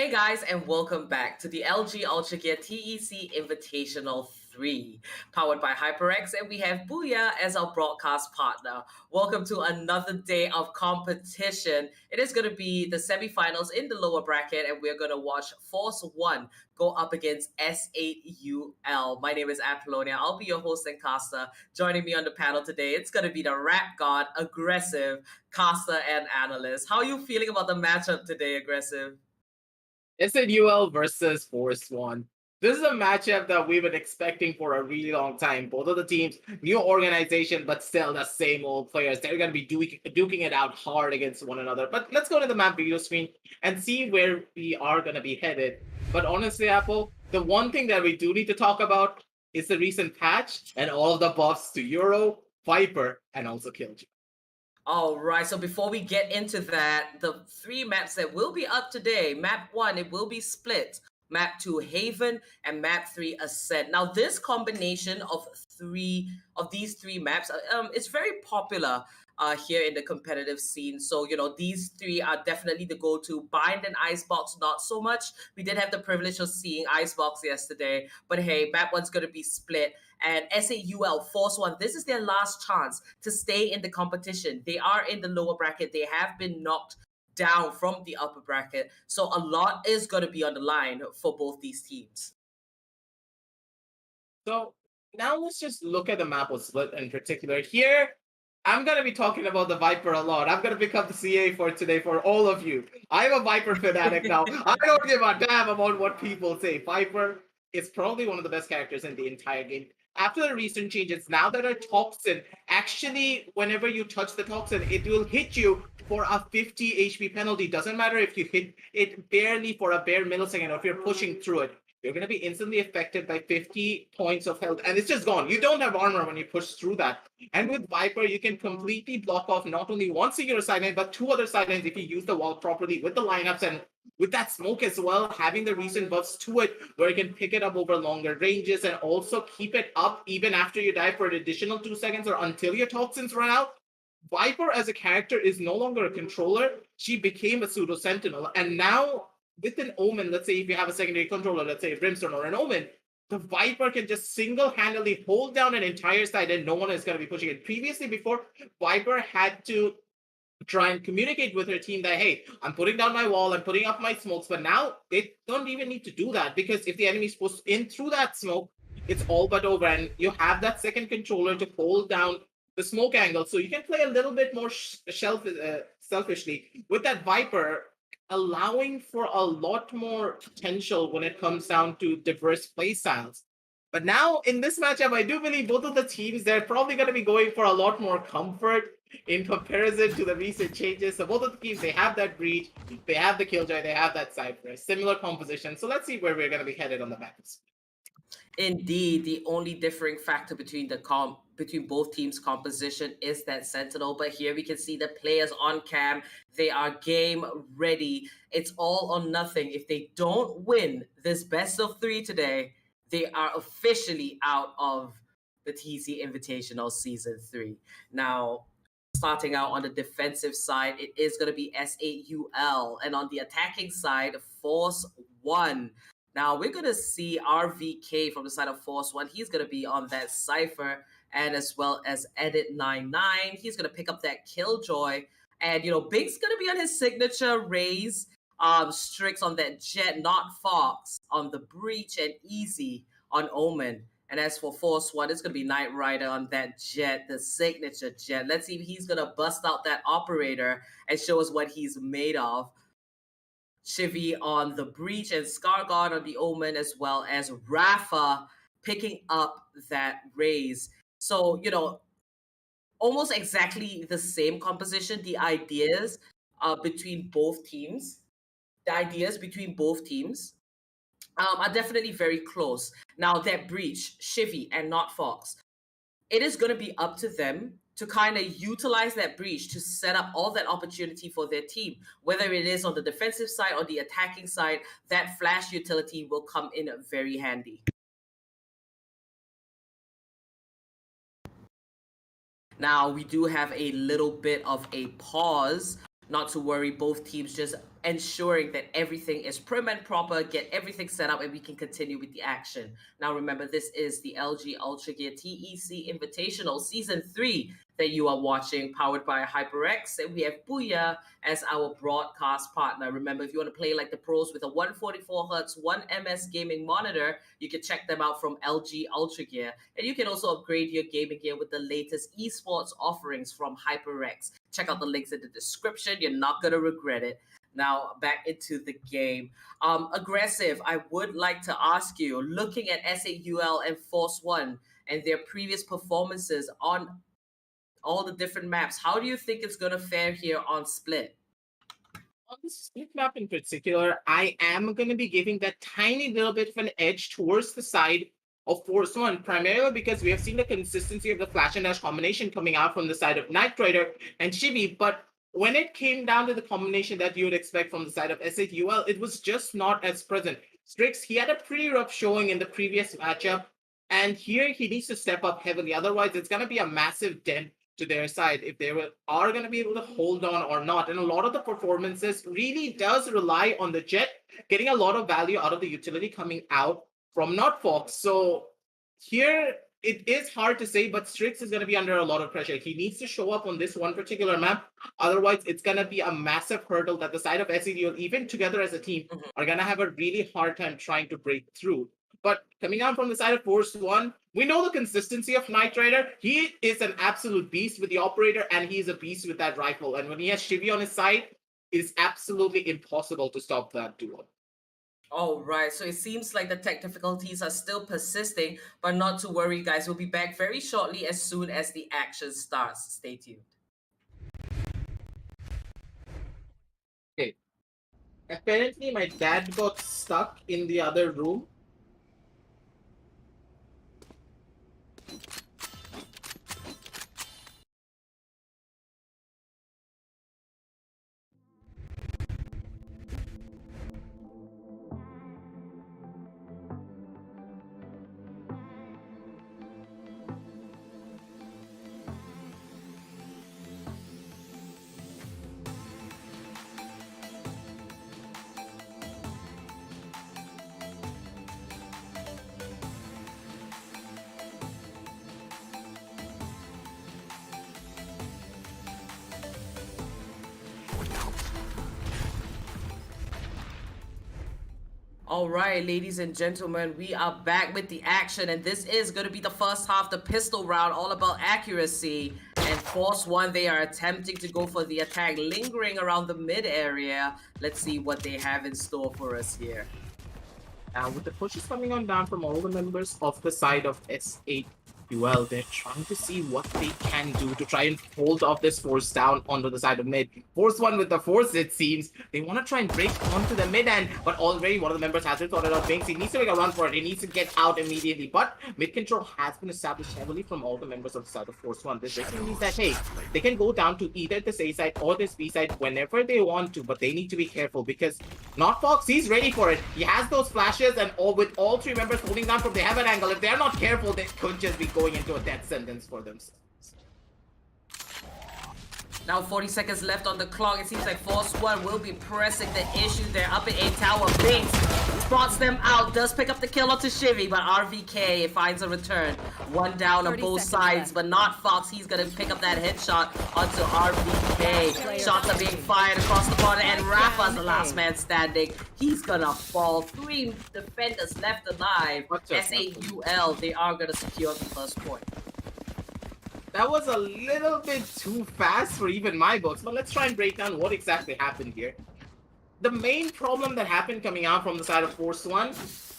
Hey guys, and welcome back to the LG Ultragear TEC Invitational 3, powered by HyperX, and we have Booyah as our broadcast partner. Welcome to another day of competition. It is going to be the semifinals in the lower bracket, and we're going to watch Force 1 go up against S8UL. My name is Apollonia. I'll be your host and caster. Joining me on the panel today, it's going to be the rap god, Aggressive, caster and analyst. How are you feeling about the matchup today, Aggressive? SNUL versus Force One. This is a matchup that we've been expecting for a really long time. Both of the teams, new organization, but still the same old players. They're going to be duking it out hard against one another. But let's go to the map video screen and see where we are going to be headed. But honestly, Apple, the one thing that we do need to talk about is the recent patch and all the buffs to Euro, Viper, and also Killjoy. All right, so before we get into that, the three maps that will be up today, map 1, it will be split. Map 2, Haven, and map 3, Ascent. Now, this combination of these three maps, it's very popular here in the competitive scene. So, these three are definitely the go-to. Bind and Icebox, not so much. We did have the privilege of seeing Icebox yesterday, but hey, map 1's going to be split. And SAUL, Force One, this is their last chance to stay in the competition. They are in the lower bracket. They have been knocked down from the upper bracket. So a lot is going to be on the line for both these teams. So now let's just look at the map of split in particular. Here, I'm going to be talking about the Viper a lot. I'm going to become the CA for today for all of you. I'm a Viper fanatic now. I don't give a damn about what people say. Viper is probably one of the best characters in the entire game. After the recent changes, now that a toxin, actually, whenever you touch the toxin, it will hit you for a 50 HP penalty. Doesn't matter if you hit it barely for a bare millisecond or if you're pushing through it. You're going to be instantly affected by 50 points of health, and it's just gone. You don't have armor when you push through that. And with Viper, you can completely block off not only one singular sideline, but two other sidelines if you use the wall properly with the lineups and with that smoke as well, having the recent buffs to it, where you can pick it up over longer ranges and also keep it up even after you die for an additional 2 seconds or until your toxins run out. Viper as a character is no longer a controller. She became a pseudo sentinel, and now with an Omen, let's say if you have a secondary controller, let's say a Brimstone or an Omen, the Viper can just single-handedly hold down an entire side and no one is going to be pushing it. Previously, before, Viper had to try and communicate with her team that, hey, I'm putting down my wall, I'm putting up my smokes, but now they don't even need to do that because if the enemy is pushed in through that smoke, it's all but over, and you have that second controller to hold down the smoke angle, so you can play a little bit more selfishly with that Viper, allowing for a lot more potential when it comes down to diverse play styles. But now in this matchup, I do believe both of the teams, they're probably going to be going for a lot more comfort in comparison to the recent changes. So both of the teams, they have that breach, they have the Killjoy, they have that Cypher, similar composition. So let's see where we're going to be headed on the map. Indeed, the only differing factor between between both teams' composition is that Sentinel. But here we can see the players on cam. They are game ready. It's all or nothing. If they don't win this best of 3 today, they are officially out of the TEC Invitational Season 3. Now, starting out on the defensive side, it is going to be S8UL. And on the attacking side, Force 1. Now, we're going to see RVK from the side of Force 1. He's going to be on that Cypher, and as well as Edit99. He's going to pick up that Killjoy. And, Big's going to be on his signature Raze. Strix on that Jet, not Fox on the Breach, and Easy on Omen. And as for Force 1, it's going to be Knight Rider on that Jet, the signature Jet. Let's see if he's going to bust out that Operator and show us what he's made of. Chivy on the Breach and Scarguard on the Omen, as well as Rafa picking up that Raze. So, almost exactly the same composition. The ideas between both teams, are definitely very close. Now, that Breach, Chivy, and not Fox, it is going to be up to them to kind of utilize that breach to set up all that opportunity for their team. Whether it is on the defensive side or the attacking side, that flash utility will come in very handy. Now, we do have a little bit of a pause. Not to worry, both teams just ensuring that everything is prim and proper, get everything set up, and we can continue with the action. Now, remember, this is the LG Ultragear TEC Invitational Season 3 that you are watching, powered by HyperX, and we have Booyah as our broadcast partner. Remember, if you want to play like the pros with a 144Hz 1MS gaming monitor, you can check them out from LG Ultragear. And you can also upgrade your gaming gear with the latest esports offerings from HyperX. Check out the links in the description. You're not going to regret it. Now, back into the game. Aggressive, I would like to ask you, looking at SAUL and Force One and their previous performances on all the different maps, how do you think it's going to fare here on Split? On the split map in particular, I am going to be giving that tiny little bit of an edge towards the side of Force One, primarily because we have seen the consistency of the Flash and Dash combination coming out from the side of Knight Rider and Chibi, but when it came down to the combination that you would expect from the side of SAUL, it was just not as present. Strix, he had a pretty rough showing in the previous matchup, and here he needs to step up heavily. Otherwise, it's going to be a massive dent to their side if they are going to be able to hold on or not. And a lot of the performances really does rely on the Jet getting a lot of value out of the utility coming out from not Fox. So here it is hard to say, but Strix is going to be under a lot of pressure. He needs to show up on this one particular map. Otherwise, it's going to be a massive hurdle that the side of SEDO, even together as a team, are going to have a really hard time trying to break through. But coming out from the side of Force One, we know the consistency of Knight Rider. He is an absolute beast with the operator, and he is a beast with that rifle. And when he has Shivi on his side, it's absolutely impossible to stop that duo. All right, so it seems like the tech difficulties are still persisting, but not to worry, guys. We'll be back very shortly as soon as the action starts. Stay tuned. Okay. Apparently, my dad got stuck in the other room. All right, ladies and gentlemen, we are back with the action, and this is going to be the first half, the pistol round, all about accuracy. And Force One, they are attempting to go for the attack, lingering around the mid area. Let's see what they have in store for us here. With the pushes coming on down from all the members of the side of S8, well, they're trying to see what they can do to try and hold off this force down onto the side of mid. Force One with the force, it seems. They want to try and break onto the mid end, but already one of the members has it sorted out. Banks, he needs to make a run for it. He needs to get out immediately. But mid control has been established heavily from all the members of the side of Force One. This basically means that, hey, they can go down to either this A side or this B side whenever they want to, but they need to be careful because not Fox, he's ready for it. He has those flashes, and with all three members holding down from the heaven angle, if they're not careful, they could just be going into a death sentence for themselves. Now 40 seconds left on the clock. It seems like Force One will be pressing the issue. They're up in A tower. Binks spots them out. Does pick up the kill onto Shivi, but RVK finds a return. One down on both sides, but not Fox. He's gonna pick up that headshot onto RVK. Shots are being fired across the border, and Rafa's the last man standing. He's gonna fall. 3 defenders left alive. SAUL, they are gonna secure the first point. That was a little bit too fast for even my books, but let's try and break down what exactly happened here. The main problem that happened coming out from the side of Force One,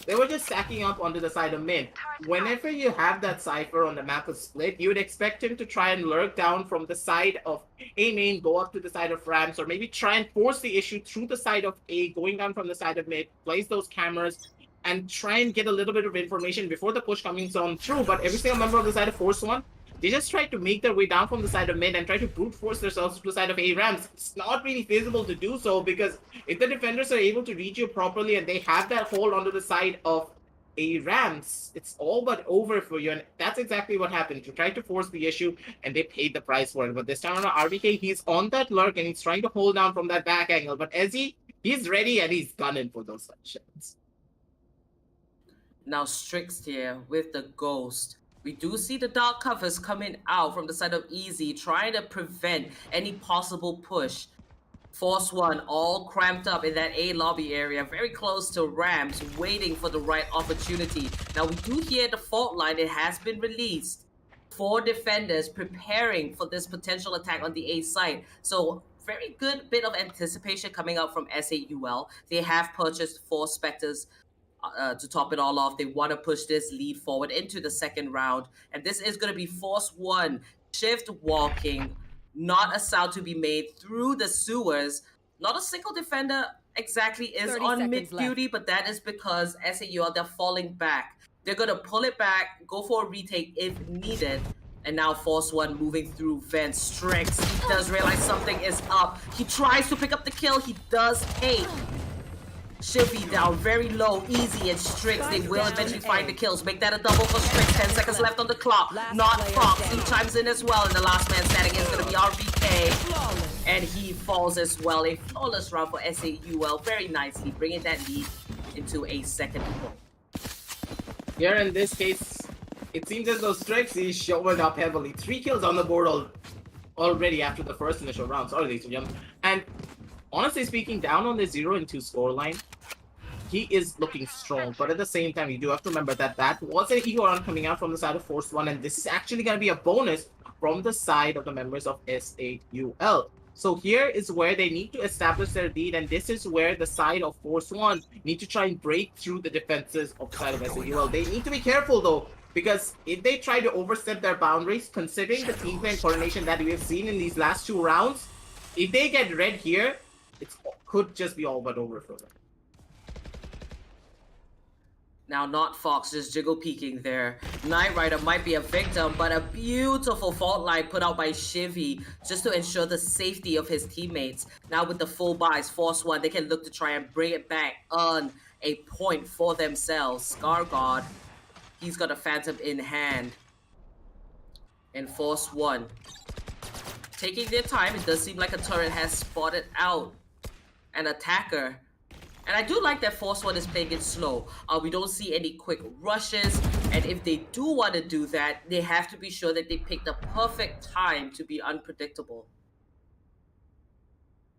they were just stacking up onto the side of mid. Whenever you have that Cypher on the map of Split, you would expect him to try and lurk down from the side of A main, go up to the side of Rams, or maybe try and force the issue through the side of A, going down from the side of mid, place those cameras, and try and get a little bit of information before the push coming on through. But every single member of the side of Force One, they just try to make their way down from the side of mid and try to brute force themselves to the side of A Rams. It's not really feasible to do so because if the defenders are able to reach you properly and they have that hold onto the side of A Rams, it's all but over for you. And that's exactly what happened. You tried to force the issue and they paid the price for it. But this time on RBK, he's on that lurk and he's trying to hold down from that back angle. But Ezzy, He's ready and he's gunning for those shots. Now Strix here with the Ghost. We do see the dark covers coming out from the side of Easy, trying to prevent any possible push. Force One all cramped up in that A lobby area, very close to Rams, waiting for the right opportunity. Now we do hear the fault line, it has been released. 4 defenders preparing for this potential attack on the A site. So very good bit of anticipation coming out from SAUL. They have purchased 4 Spectres to top it all off. They want to push this lead forward into the second round. And this is going to be Force One shift walking, not a sound to be made through the sewers. Not a single defender exactly is on mid duty, but that is because SAUL, they're falling back. They're going to pull it back, go for a retake if needed. And now Force One moving through vent. Strix, he does realize something is up. He tries to pick up the kill. He does take Shivy down very low, Easy and Strix. They will eventually find the kills. Make that a double for Strix. 10 seconds left on the clock. Not Fox. He chimes in as well. And the last man standing is going to be RVK. And he falls as well. A flawless round for SAUL. Very nicely bringing that lead into a second goal. Here in this case, it seems as though Strix is showing up heavily. 3 kills on the board already after the first initial round. Sorry, ladies and gentlemen. And honestly speaking, down on the 0-2 scoreline, he is looking strong. But at the same time, you do have to remember that that was an ego round coming out from the side of Force One, and this is actually going to be a bonus from the side of the members of SAUL. So here is where they need to establish their lead, and this is where the side of Force One need to try and break through the defenses of the side of SAUL. They need to be careful though, because if they try to overstep their boundaries, considering the team play and coordination that we have seen in these last 2 rounds, if they get red here, it could just be all but over for them. Now, not Fox, just jiggle peeking there. Knight Rider might be a victim, but a beautiful fault line put out by Shivy just to ensure the safety of his teammates. Now with the full buys, Force One, they can look to try and bring it back on a point for themselves. Scar God, he's got a Phantom in hand. And Force One, taking their time. It does seem like a turret has spotted out an attacker. And I do like that Force One is playing it slow. We don't see any quick rushes. And if they do want to do that, they have to be sure that they pick the perfect time to be unpredictable.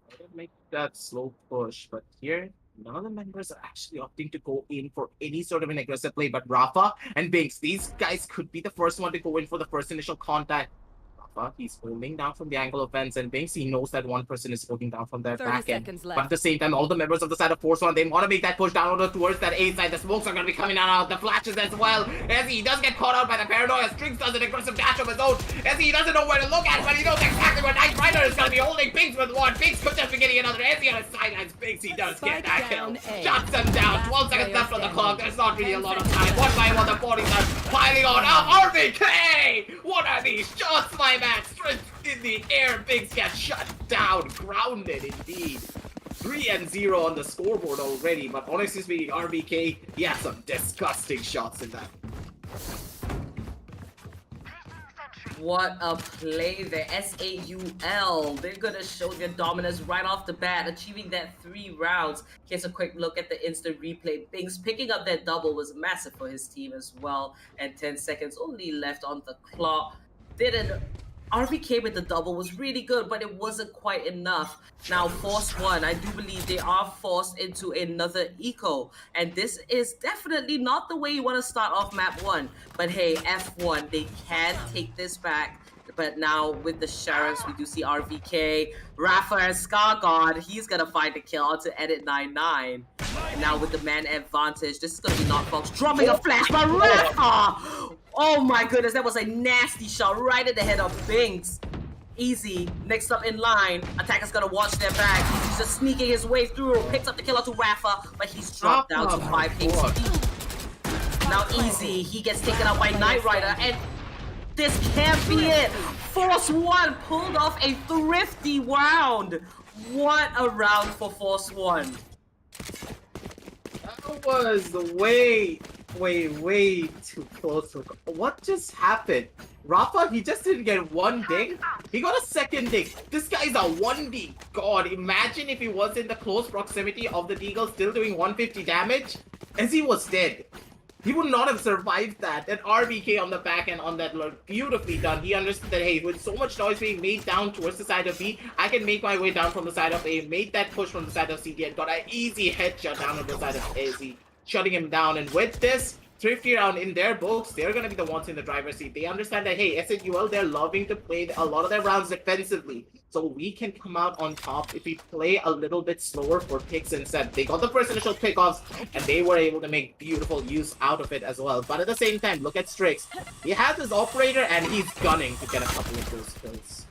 I would make that slow push, but here, none of the members are actually opting to go in for any sort of an aggressive play. But Rafa and Binks, these guys could be the first one to go in for the first initial contact. He's holding down from the angle of fence, and Binks, he knows that one person is holding down from their back end. But at the same time, all the members of the side of Force One, they want to make that push down towards that A side. The smokes are going to be coming out, the flashes as well. As he does get caught out by the paranoia, Strix does an aggressive dash of his own. As he doesn't know where to look at, but he knows exactly where Knight Rider is going to be holding Binks with one. Binks could just be getting another. As he on his sidelines, Binks, he does get that kill. Shots them down. 12 seconds left on the clock. There's not really a lot of time. One by one, the bodies are piling on. RVK! What are these shots, my man? Strix in the air, Binks gets shut down, grounded indeed. 3-0 on the scoreboard already, but honestly speaking, RBK, he had some disgusting shots in that. What a play there. SAUL, they're going to show their dominance right off the bat, achieving that 3 rounds. Here's a quick look at the instant replay. Binks picking up that double was massive for his team as well, and 10 seconds only left on the clock. RVK with the double was really good, but it wasn't quite enough. Now, Force One, I do believe they are forced into another eco. And this is definitely not the way you want to start off map 1. But hey, F1, they can take this back. But now with the Sheriffs, we do see RVK, Rafa, and Scar God. He's going to find the kill onto Edit 99. And now with the man advantage, this is going to be not Fox drumming a flash by Rafa. Oh my goodness, that was a nasty shot right in the head of Binks. Easy, next up in line. Attacker's gonna watch their back. He's just sneaking his way through. Picks up the kill onto Rafa, but he's dropped down to 5 HP. Now Easy, he gets taken out by Knight Rider, and this can't be it. Force One pulled off a thrifty round. What a round for Force One. That was the way way too close. What just happened? Rafa, he just didn't get one ding. He got a second ding. This guy's a 1D. God, imagine if he was in the close proximity of the Deagle still doing 150 damage, as he was dead. He would not have survived that. That RBK on the back end on that lurk, beautifully done. He understood that, hey, with so much noise being made down towards the side of B, I can make my way down from the side of A, made that push from the side of CD, and got an easy headshot down on the side of AZ, shutting him down. And with this, Thrifty round in their books, they're going to be the ones in the driver's seat. They understand that, hey, SNUL, they're loving to play a lot of their rounds defensively. So we can come out on top if we play a little bit slower for picks instead. They got the first initial pickoffs, and they were able to make beautiful use out of it as well. But at the same time, look at Strix. He has his operator, and he's gunning to get a couple of those kills.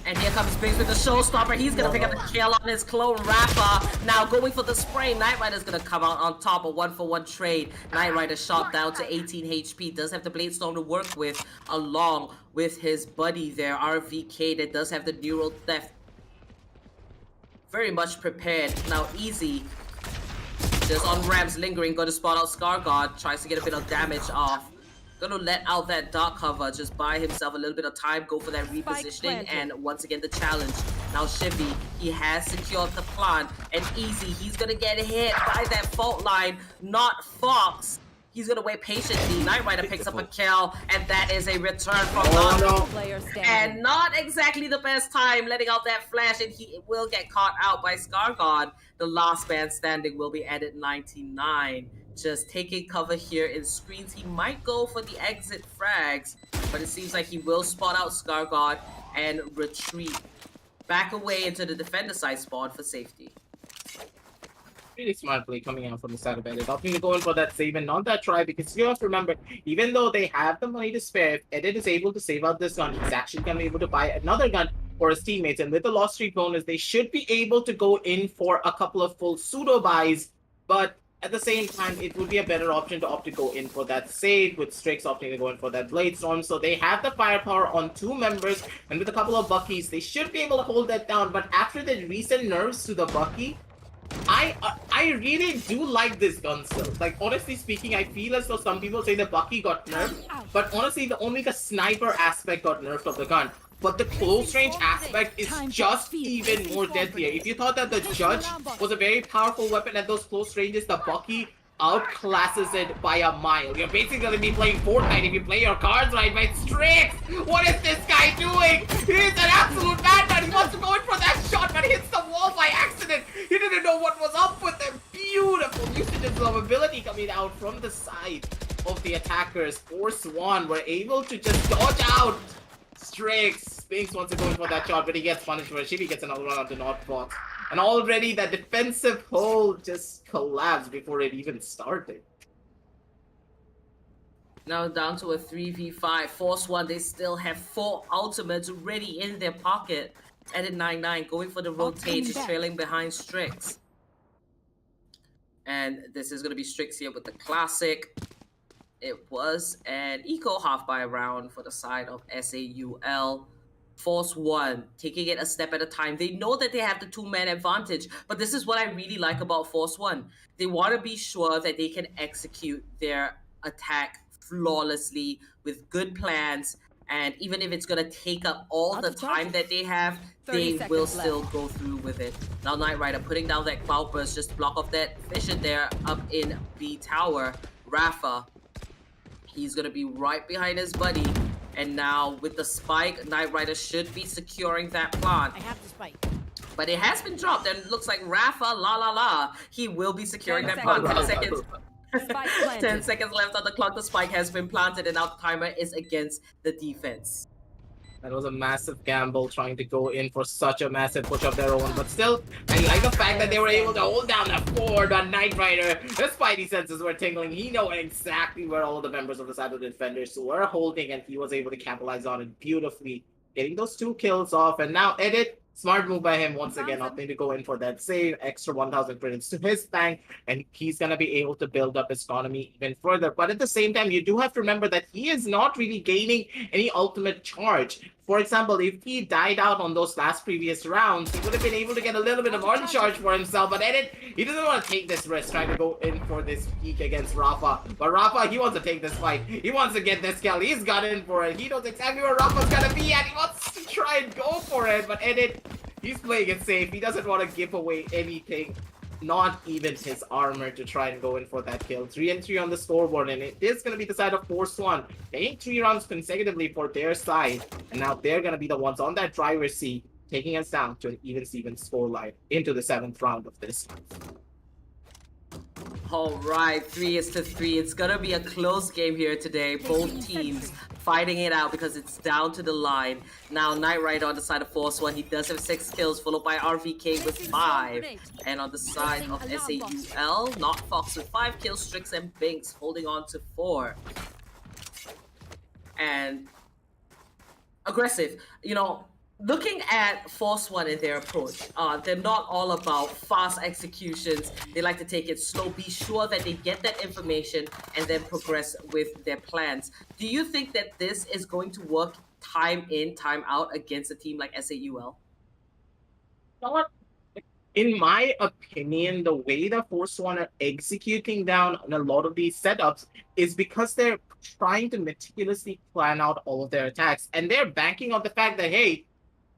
And here comes Biggs with the showstopper. He's going to pick up the kill on his clone Rafa. Now going for the spray. Knight Rider's going to come out on top. A 1-for-1 trade. Knight Rider shot down to 18 HP. Does have the Bladestorm to work with along with his buddy there. RVK that does have the Neural Theft. Very much prepared. Now Easy. Just on ramps lingering. Going to spot out Scar God. Tries to get a bit of damage off. Gonna let out that dark cover, just buy himself a little bit of time, go for that repositioning, and once again the challenge. Now Shivy, he has secured the plant, and Easy, he's gonna get hit by that fault line, not Fox. He's gonna wait patiently. Knight Rider picks up a kill, and that is a return from and not exactly the best time, letting out that flash, and he will get caught out by Scargod. The last man standing will be added 99. Just taking cover here in screens. He might go for the exit frags, but it seems like he will spot out Scargod and retreat back away into the defender side spawn for safety. Really smart play coming out from the side of Edit. Opting to go in for that save and not that try, because you have to remember, even though they have the money to spare, if Edit is able to save out this gun, he's actually going to be able to buy another gun for his teammates. And with the loss streak bonus, they should be able to go in for a couple of full pseudo buys, but at the same time, it would be a better option to opt to go in for that save, with Strix opting to go in for that Bladestorm. So they have the firepower on 2 members, and with a couple of Buckies, they should be able to hold that down. But after the recent nerfs to the Bucky, I really do like this gun still. Like, honestly speaking, I feel as though some people say the Bucky got nerfed, but honestly, only the sniper aspect got nerfed of the gun. But the close range aspect is just even more deadlier. If you thought that the Judge was a very powerful weapon at those close ranges, the Bucky outclasses it by a mile. You're basically going to be playing Fortnite if you play your cards right, but Strix! What is this guy doing? He's an absolute madman! He wants to go in for that shot, but hits the wall by accident! He didn't know what was up with him! Beautiful usages of ability coming out from the side of the attackers. Force One were able to just dodge out Strix. Spinks wants to go in for that shot, but he gets punished for it. Shivy gets another one onto Northbox. And already that defensive hold just collapsed before it even started. Now down to a 3v5. Force One, they still have 4 ultimates ready in their pocket. Added 9-9, going for the rotate, trailing behind Strix. And this is going to be Strix here with the classic. It was an eco half by round for the side of SAUL. Force One, taking it a step at a time. They know that they have the 2-man advantage, but this is what I really like about Force One. They want to be sure that they can execute their attack flawlessly with good plans, and even if it's going to take up all the time that they have, they will still go through with it. Now Knight Rider putting down that Cloud Burst, just block off that vision there up in B Tower. Rafa, he's going to be right behind his buddy. And now with the spike, Knight Rider should be securing that plant. I have the spike. But it has been dropped, and it looks like Rafa, he will be securing that plant. 10 seconds. 10 seconds left on the clock. The spike has been planted, and now the timer is against the defense. That was a massive gamble trying to go in for such a massive push of their own. But still, I like the fact that they were able to hold down the fort on Knight Rider. The spidey senses were tingling. He knew exactly where all the members of the side of the defenders were holding, and he was able to capitalize on it beautifully, getting those 2 kills off. And now Edit, smart move by him once again, opting to go in for that save, extra 1,000 credits to his bank, and he's going to be able to build up his economy even further. But at the same time, you do have to remember that he is not really gaining any ultimate charge For example, if he died out on those last previous rounds, he would have been able to get a little bit of on charge for himself. But Edit, he doesn't want to take this risk trying to go in for this peak against Rafa. But Rafa, he wants to take this fight. He wants to get this kill. He's got in for it. He knows exactly where Rafa's gonna be and he wants to try and go for it. But Edit, he's playing it safe. He doesn't want to give away anything. Not even his armor to try and go in for that kill. 3-3 on the scoreboard, and it is going to be the side of Force One. Taking 3 rounds consecutively for their side, and now they're going to be the ones on that driver's seat, taking us down to an even-Steven scoreline into the 7th round of this. All right, 3-3. It's gonna be a close game here today. Both teams fighting it out because it's down to the line. Now, Knight Rider on the side of Force One, he does have 6 kills, followed by RVK with 5. And on the side of SAUL, Not Fox with 5 kills, Strix and Binks holding on to 4. And aggressive, you know. Looking at Force One and their approach, they're not all about fast executions. They like to take it slow, be sure that they get that information and then progress with their plans. Do you think that this is going to work time in, time out against a team like SAUL? In my opinion, the way the Force One are executing down on a lot of these setups is because they're trying to meticulously plan out all of their attacks. And they're banking on the fact that, hey,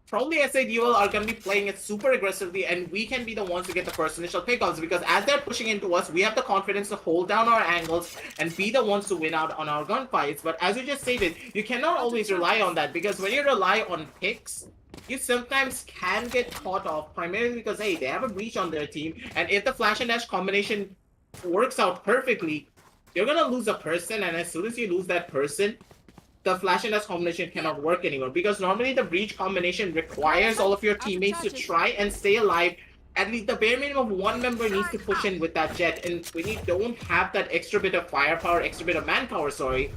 probably SAUL are going to be playing it super aggressively and we can be the ones to get the first initial pickups because as they're pushing into us, we have the confidence to hold down our angles and be the ones to win out on our gunfights. But as you just stated, you cannot always rely on that because when you rely on picks, you sometimes can get caught off primarily because, hey, they have a breach on their team and if the flash and dash combination works out perfectly, you're going to lose a person and as soon as you lose that person, the flash and dash combination cannot work anymore because normally the breach combination requires all of your teammates to try and stay alive. At least the bare minimum of 1 member needs to push in with that jet, and when you don't have that extra bit of firepower, extra bit of manpower, sorry,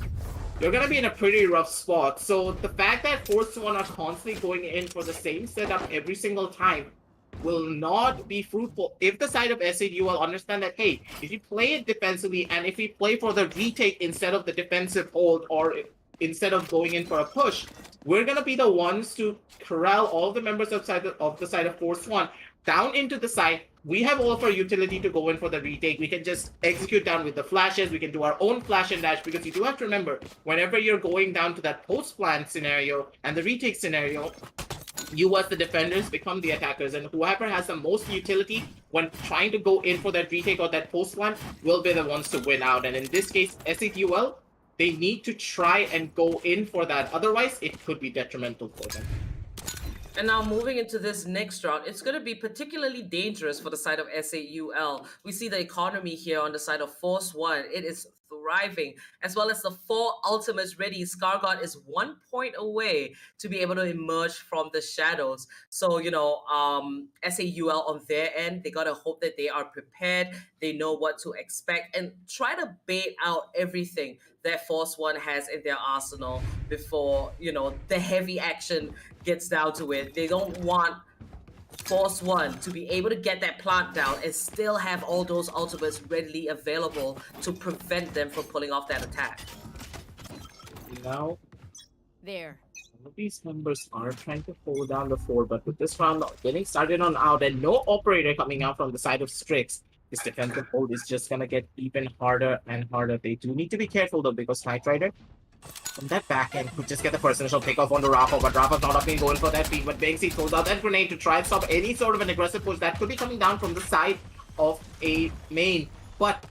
you're gonna be in a pretty rough spot. So the fact that Force One are constantly going in for the same setup every single time will not be fruitful if the side of SAUL understand that, hey, if you play it defensively and if we play for the retake instead of the defensive hold or instead of going in for a push, we're going to be the ones to corral all the members outside of the side of Force One down into the side. We have all of our utility to go in for the retake. We can just execute down with the flashes. We can do our own flash and dash because you do have to remember, whenever you're going down to that post-plan scenario and the retake scenario, you as the defenders become the attackers, and whoever has the most utility when trying to go in for that retake or that post-plan will be the ones to win out. And in this case, SAUL, they need to try and go in for that. Otherwise, it could be detrimental for them. And now moving into this next round, it's going to be particularly dangerous for the side of SAUL. We see the economy here on the side of Force One. It is thriving, as well as the 4 ultimates ready. Scargod is 1 point away to be able to emerge from the shadows. So, you know, SAUL on their end, they got to hope that they are prepared. They know what to expect and try to bait out everything that Force One has in their arsenal before, you know, the heavy action gets down to it. They don't want Force One to be able to get that plant down and still have all those ultimates readily available to prevent them from pulling off that attack. Now, there. some of these members are trying to hold down the fort, but with this round getting started on out and no operator coming out from the side of Strix, this defensive hold is just gonna get even harder and harder. They do need to be careful though because Knight Rider from that back end could just get the first initial pick off onto Rafa, but Rafa's not up going for that feed. But Banksy throws out that grenade to try and stop any sort of an aggressive push that could be coming down from the side of a main. But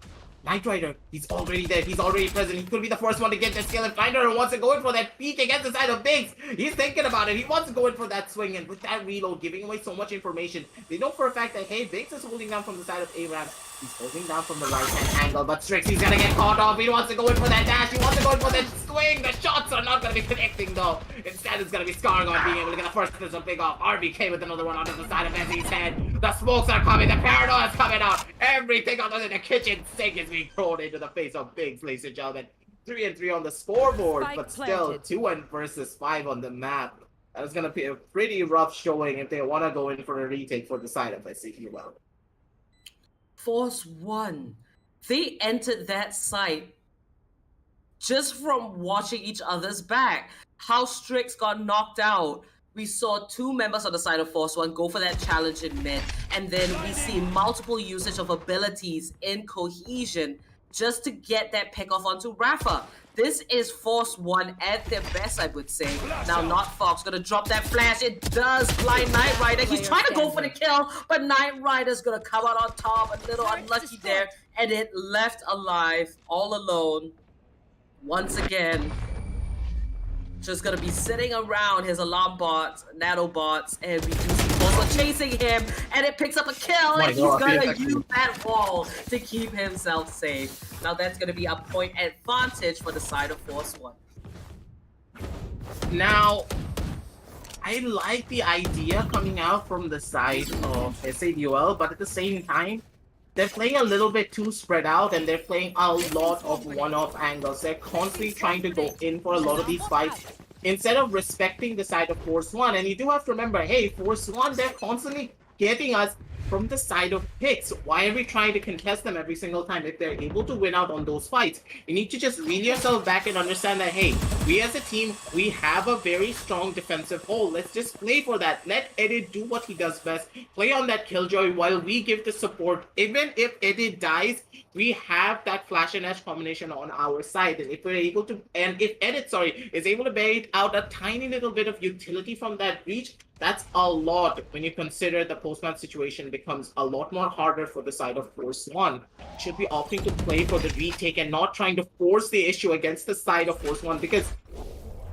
Knight Rider, he's already there, he's already present, he could be the first one to get this kill. If Knight Rider wants to go in for that peek against the side of Biggs, he's thinking about it, he wants to go in for that swing, and with that reload, giving away so much information, they know for a fact that, hey, Biggs is holding down from the side of Aram, he's holding down from the right-hand angle, but Strix, he's gonna get caught off, he wants to go in for that dash, he wants to go in for that swing, the shots are not gonna be connecting though, instead it's gonna be Scargon being able to get the first initial pick off, RBK with another one onto the side of Essie's head, the smokes are coming, the paranoia is coming out, everything other than the kitchen sink is being thrown into the face of Biggs, ladies and gentlemen. 3-3 on the scoreboard, Spike but still planted. 2 versus 5 on the map. That is going to be a pretty rough showing if they want to go in for a retake for the side of SAUL. Force One, they entered that site just from watching each other's back. how Strix got knocked out, we saw 2 members on the side of Force One go for that challenge in mid, and then we see multiple usage of abilities in Cohesion just to get that pick off onto Rafa. This is Force One at their best, I would say. Now, Not Fox gonna drop that flash. It does blind Knight Rider. He's trying to go for the kill, but Knight Rider's gonna come out on top. A little unlucky there, and it left alive, all alone. Once again, just gonna be sitting around his alarm bots, nanobots, and we do see also chasing him, and it picks up a kill, and he's gonna use that wall to keep himself safe. Now that's gonna be a point advantage for the side of Force One. Now, I like the idea coming out from the side of SADUL, but at the same time, they're playing a little bit too spread out, and they're playing a lot of one-off angles. They're constantly trying to go in for a lot of these fights instead of respecting the side of Force One. And you do have to remember, hey, Force One, they're constantly getting us from the side of picks. Why are we trying to contest them every single time if they're able to win out on those fights? You need to just reel yourself back and understand that, hey, we as a team, we have a very strong defensive hold. Let's just play for that. Let Edit do what he does best. Play on that Killjoy while we give the support. Even if Edit dies, we have that Flash and Edge combination on our side. And if we're able to, and if Edit, is able to bait out a tiny little bit of utility from that breach, that's a lot when you consider the post-match situation becomes a lot more harder for the side of Force One. Should be opting to play for the retake and not trying to force the issue against the side of Force One, because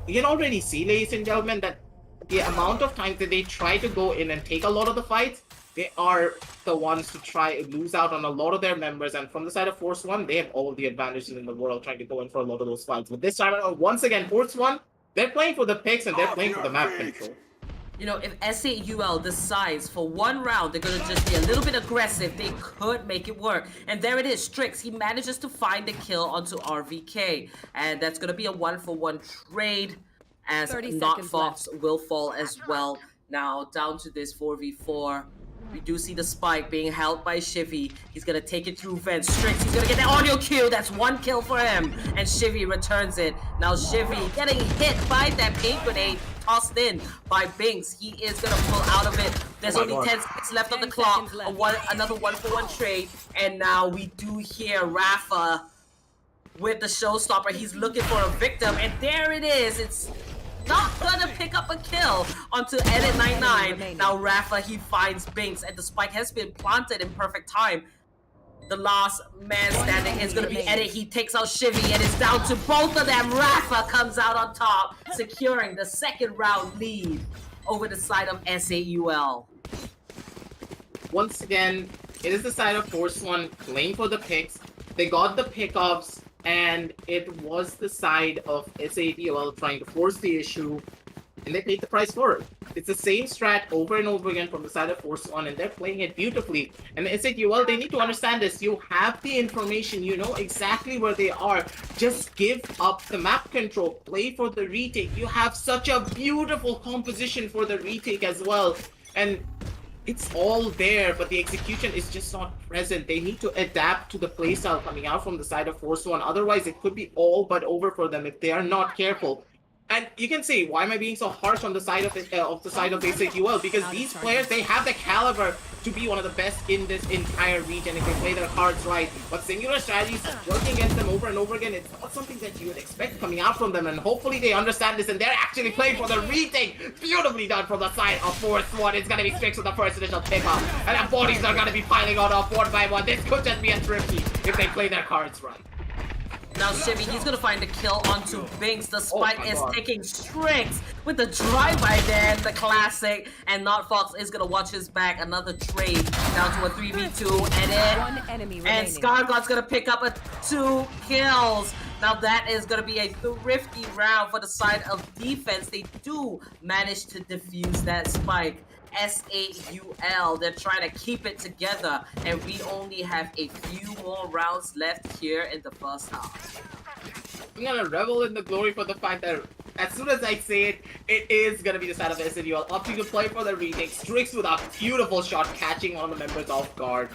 you can already see, ladies and gentlemen, that the amount of times that they try to go in and take a lot of the fights, they are the ones to try lose out on a lot of their members. And from the side of Force One, they have all the advantages in the world trying to go in for a lot of those fights. But this time, once again, Force One, they're playing for the picks and they're playing for the map control. You know, if SAUL decides for one round they're gonna just be a little bit aggressive, they could make it work. And there it is, Strix. He manages to find the kill onto RVK. And that's gonna be a 1-for-1 trade, as Not Fox will fall as well. Now, down to this 4v4. We do see the spike being held by Shivy. He's gonna take it through Vent. Strix, he's gonna get that audio kill. That's 1 kill for him. And Shivy returns it. Now Shivy getting hit by that paint grenade tossed in by Binks. He is gonna pull out of it. There's only 10 seconds left on the clock. Another 1-for-1 trade. And now we do hear Rafa with the showstopper. He's looking for a victim. And there it is. It's not gonna pick up a kill onto Edit 99. Now Rafa, he finds Binks, and the spike has been planted in perfect time. The last man standing is gonna be Edit. He takes out Shivy, and it's down to both of them. Rafa comes out on top, securing the second round lead over the side of SAUL. Once again, it is the side of Force One playing for the picks. They got the pickups, and it was the side of SADUL trying to force the issue, and they paid the price for it. It's the same strat over and over again from the side of Force One, and they're playing it beautifully. And SADUL, they need to understand this. You have the information, you know exactly where they are. Just give up the map control, play for the retake. You have such a beautiful composition for the retake as well. And it's all there, but the execution is just not present. They need to adapt to the playstyle coming out from the side of Force One. Otherwise, it could be all but over for them if they are not careful. And you can say, why am I being so harsh on the side of SAUL? Because these players, they have the caliber to be one of the best in this entire region if they play their cards right. But singular strategies working against them over and over again, it's not something that you would expect coming out from them. And hopefully they understand this, and they're actually playing for the retake. Beautifully done from the side of Force One. It's gonna be Strix with the first initial pickup, and the bodies are gonna be piling on off 1 by 1. This could just be a thrifty if they play their cards right. Now Shivy, he's gonna find the kill onto Binks. The spike is taking Strix with the drive-by there, the classic. And Not Fox is gonna watch his back. Another trade down to a 3v2, and Scargod's gonna pick up 2 kills. Now that is gonna be a thrifty round for the side of defense. They do manage to defuse that spike. SAUL, they're trying to keep it together, and we only have a few more rounds left here in the first half. I'm gonna revel in the glory for the fact that as soon as I say it, it is gonna be the side of SNUL opting to play for the retake. Strix with a beautiful shot, catching one of the members off guard.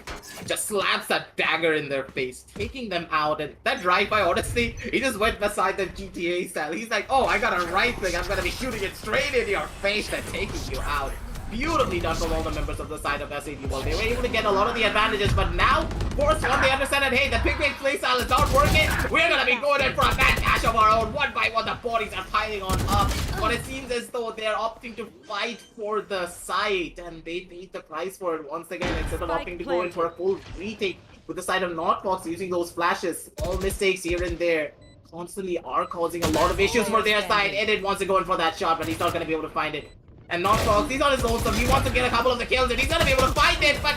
Just slaps that dagger in their face, taking them out. And that drive-by, honestly, he just went beside the GTA style. He's like, oh, I got a right thing. I'm gonna be shooting it straight in your face and taking you out. Beautifully done from all the members of the side of SAD. They were able to get a lot of the advantages, but now, Force One, they understand that, hey, the pick-bait playstyle is not working. We're gonna be going in for a bad dash of our own. One by one, the bodies are piling on up. But it seems as though they're opting to fight for the site, and they paid the price for it once again, instead of opting to go in for a full retake with the side of Notfox using those flashes. All mistakes here and there constantly are causing a lot of issues for their side. Edit wants to go in for that shot, but he's not gonna be able to find it. And Notfox, he's on his own, so he wants to get a couple of the kills, and he's gonna be able to find it, but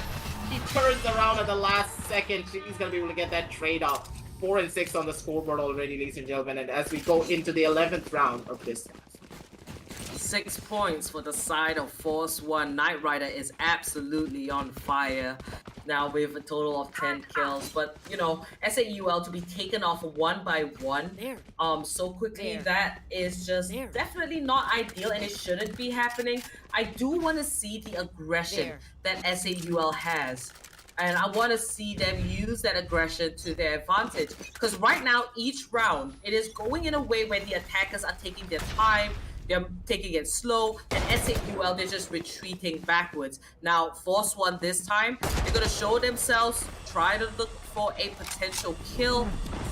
he turns around at the last second. He's gonna be able to get that trade off. 4 and 6 on the scoreboard already, ladies and gentlemen, and as we go into the 11th round of this. 6 points for the side of Force One. Knight Rider is absolutely on fire. Now we have a total of 10 kills, but you know, SAUL to be taken off one by one so quickly, that is just definitely not ideal, and it shouldn't be happening. I do want to see the aggression that SAUL has, and I want to see them use that aggression to their advantage, because right now each round it is going in a way where the attackers are taking their time. They're taking it slow, and SAUL, they're just retreating backwards. Now, Force One this time, they're going to show themselves, try to look for a potential kill,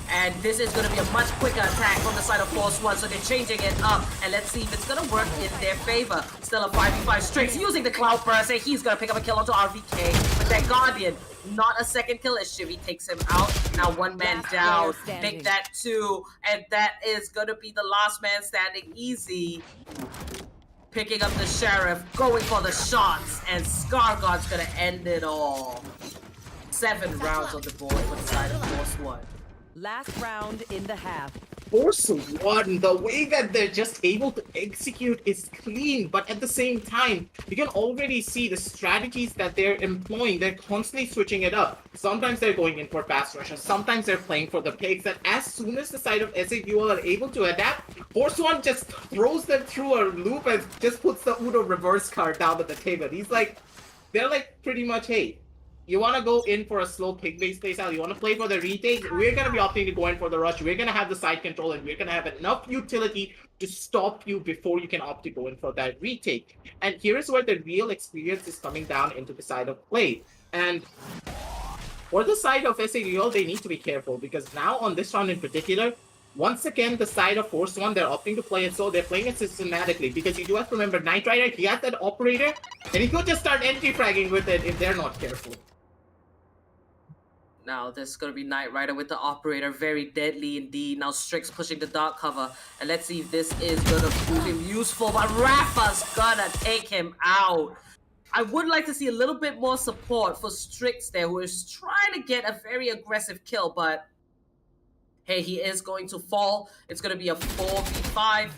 and this is going to be a much quicker attack from the side of Force One, so they're changing it up, and let's see if it's going to work in their favor. Still a 5v5 Strix using the Cloud Burst, and he's going to pick up a kill onto RVK with that Guardian. Not a second kill as Shivy takes him out. Now one man down. Make that 2. And that is going to be the last man standing easy. Picking up the Sheriff. Going for the shots. And Scargod's going to end it all. 7 rounds on the board for the side of Force One. Last round in the half. Force One, the way that they're just able to execute is clean, but at the same time, you can already see the strategies that they're employing. They're constantly switching it up. Sometimes they're going in for fast rushes, sometimes they're playing for the pigs, and as soon as the side of SAUL are able to adapt, Force One just throws them through a loop and just puts the Uno reverse card down at the table. They're like pretty much, hey, you want to go in for a slow pick-based playstyle, you want to play for the retake, we're going to be opting to go in for the rush, we're going to have the side control, and we're going to have enough utility to stop you before you can opt to go in for that retake. And here's where the real experience is coming down into the side of play. And for the side of SAUL, they need to be careful, because now on this round in particular, once again, the side of Force One, they're opting to play it so they're playing it systematically, because you do have to remember, Knight Rider, he has that operator, and he could just start entry-fragging with it if they're not careful. Now, this is going to be Knight Rider with the operator. Very deadly indeed. Now, Strix pushing the dark cover. And let's see if this is going to prove him useful. But Rafa's going to take him out. I would like to see a little bit more support for Strix there, who is trying to get a very aggressive kill. But, hey, he is going to fall. It's going to be a 4v5.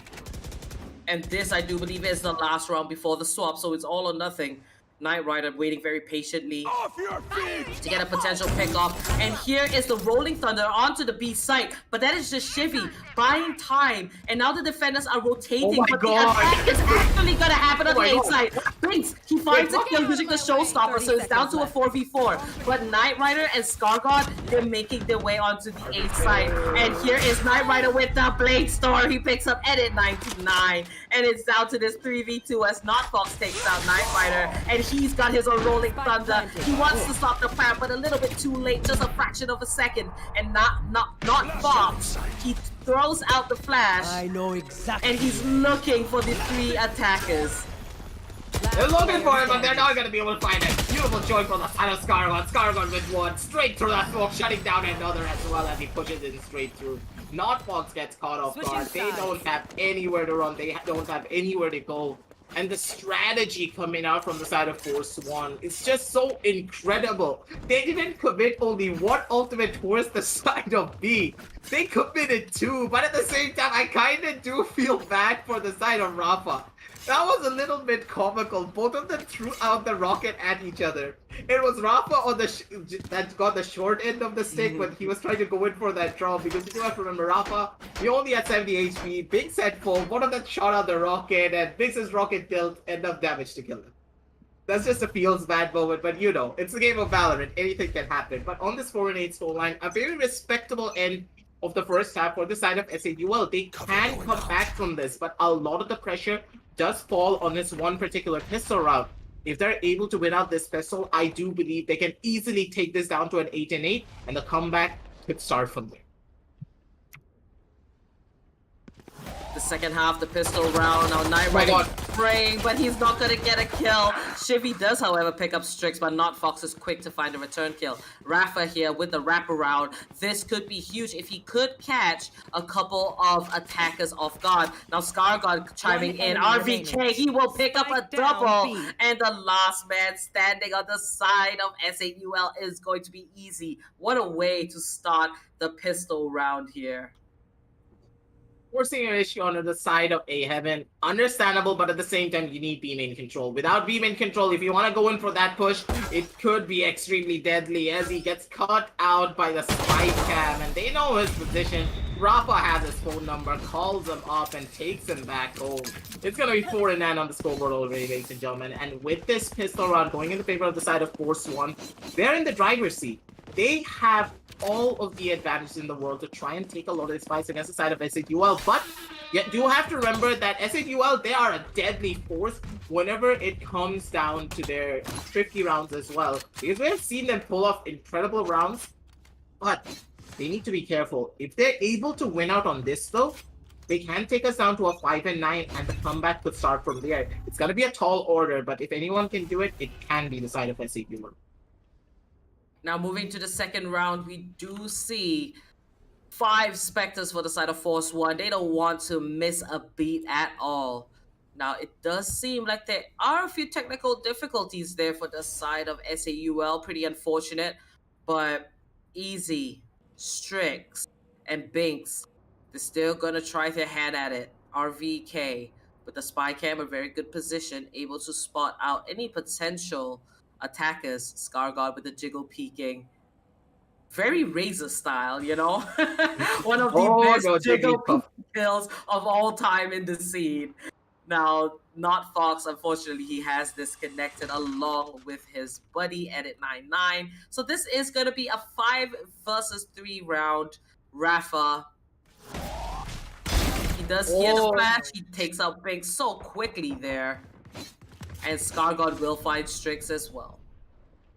And this, I do believe, is the last round before the swap. So it's all or nothing. Knight Rider waiting very patiently to get a potential pick off. And here is the Rolling Thunder onto the B site. But that is just Shivy buying time. And now the defenders are rotating. But the attack is actually going to happen on the A site. Blinks, he finds a kill using the Showstopper. So it's down to a 4v4. But Knight Rider and Scargod, they're making their way onto the A site. And here is Knight Rider with the Blade Storm. He picks up Edit 99. And it's down to this 3v2 as Notfox takes out Knight Rider. And he's got his own Rolling Thunder. He wants to stop the plan, but a little bit too late, just a fraction of a second. And not Fox. He throws out the flash. I know exactly. And he's looking for the 3 attackers. They're looking for him, but they're not going to be able to find him. Beautiful joy from the side of Scargon. Scargon with 1, straight through that smoke, shutting down another as well as he pushes it straight through. Notfox gets caught off guard. They don't have anywhere to run. They don't have anywhere to go. And the strategy coming out from the side of Force One is just so incredible. They didn't commit only 1 ultimate towards the side of B. They committed 2, but at the same time, I kind of do feel bad for the side of Rafa. That was a little bit comical. Both of them threw out the rocket at each other. It was Rafa on that got the short end of the stick when he was trying to go in for that draw, because you do have to remember Rafa, he only had 70 HP, Biggs had 4, one of them shot out the rocket, and Biggs' rocket dealt enough damage to kill him. That's just a feels bad moment, but you know, it's a game of Valorant, anything can happen. But on this 4-8 scoreline, a very respectable end of the first half for the side of SAUL. They can come back from this, but a lot of the pressure does fall on this one particular pistol round. If they're able to win out this pistol, I do believe they can easily take this down to an 8-8, and the comeback could start from there. The second half, the pistol round. Now Night my Rider God. spraying, but he's not gonna get a kill. Shivy does, however, pick up Strix, but not Fox is quick to find a return kill. Rafa here with the wraparound. This could be huge if he could catch a couple of attackers off guard. Now ScarGod chiming in. RVK, he will pick up a double. And the last man standing on the side of SAUL is going to be easy. What a way to start the pistol round here. Forcing your issue on the side of A Heaven, understandable, but at the same time, you need beam in control. Without beam in control, if you want to go in for that push, it could be extremely deadly as he gets caught out by the spike cam, and they know his position. Rafa has his phone number, calls him up, and takes him back home. It's going to be 4-9 on the scoreboard already, ladies and gentlemen. And with this pistol round going in the favor of the side of Force 1, they're in the driver's seat. They have all of the advantages in the world to try and take a lot of these fights against the side of SAUL, but you do have to remember that SAUL, they are a deadly force whenever it comes down to their 50 rounds as well, because we have seen them pull off incredible rounds, but they need to be careful. If they're able to win out on this though, they can take us down to a 5-9, and the comeback could start from there. It's going to be a tall order, but if anyone can do it, it can be the side of SAUL. Now moving to the second round, we do see 5 Spectres for the side of Force 1. They don't want to miss a beat at all. Now it does seem like there are a few technical difficulties there for the side of SAUL. Pretty unfortunate, but Easy, Strix, and Binks, they're still gonna try their hand at it. RVK with the spy cam, a very good position, able to spot out any potential attackers. ScarGod with the jiggle peeking. Very Razor style, you know? One of the best jiggle kills of all time in the scene. Now, not Fox, unfortunately, he has disconnected along with his buddy, Edit 99. So this is going to be a 5 versus 3 round. Rafa, he does hear the flash. He takes out Big so quickly there. And ScarGod will find Strix as well.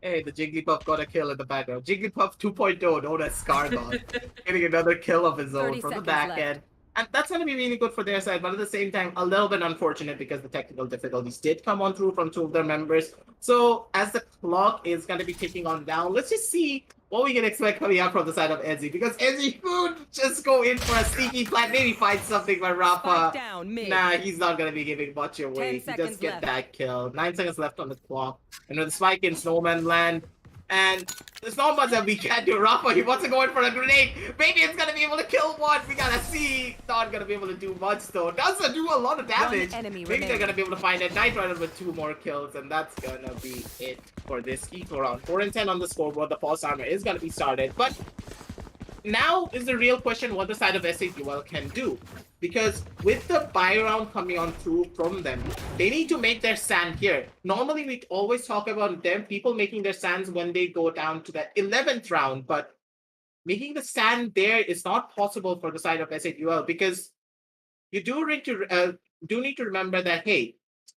Hey, the Jigglypuff got a kill in the background. Jigglypuff 2.0, known as ScarGod, getting another kill of his own from the back end. And that's going to be really good for their side, but at the same time, a little bit unfortunate because the technical difficulties did come on through from 2 of their members. So as the clock is going to be ticking on down, let's just see what we can expect coming out from the side of Ezzy. Because Ezzy could just go in for a sneaky plant, maybe find something, but Rafa, nah, he's not going to be giving much away. He does get that kill. 9 seconds left on the clock. And with the spike in Snowman Land, and there's not much that we can do. Rafa, he wants to go in for a grenade. Maybe it's going to be able to kill one. We got to see. Not going to be able to do much, though. Does do a lot of damage. Maybe they're going to be able to find a Knight Rider with 2 more kills, and that's going to be it for this equal round. 4-10 on the scoreboard. The false armor is going to be started. But now is the real question what the side of SAUL can do. Because with the buy round coming on through from them, they need to make their stand here. Normally, we always talk about them, people making their stands when they go down to that 11th round, but making the stand there is not possible for the side of SAUL because you do need to remember that, hey,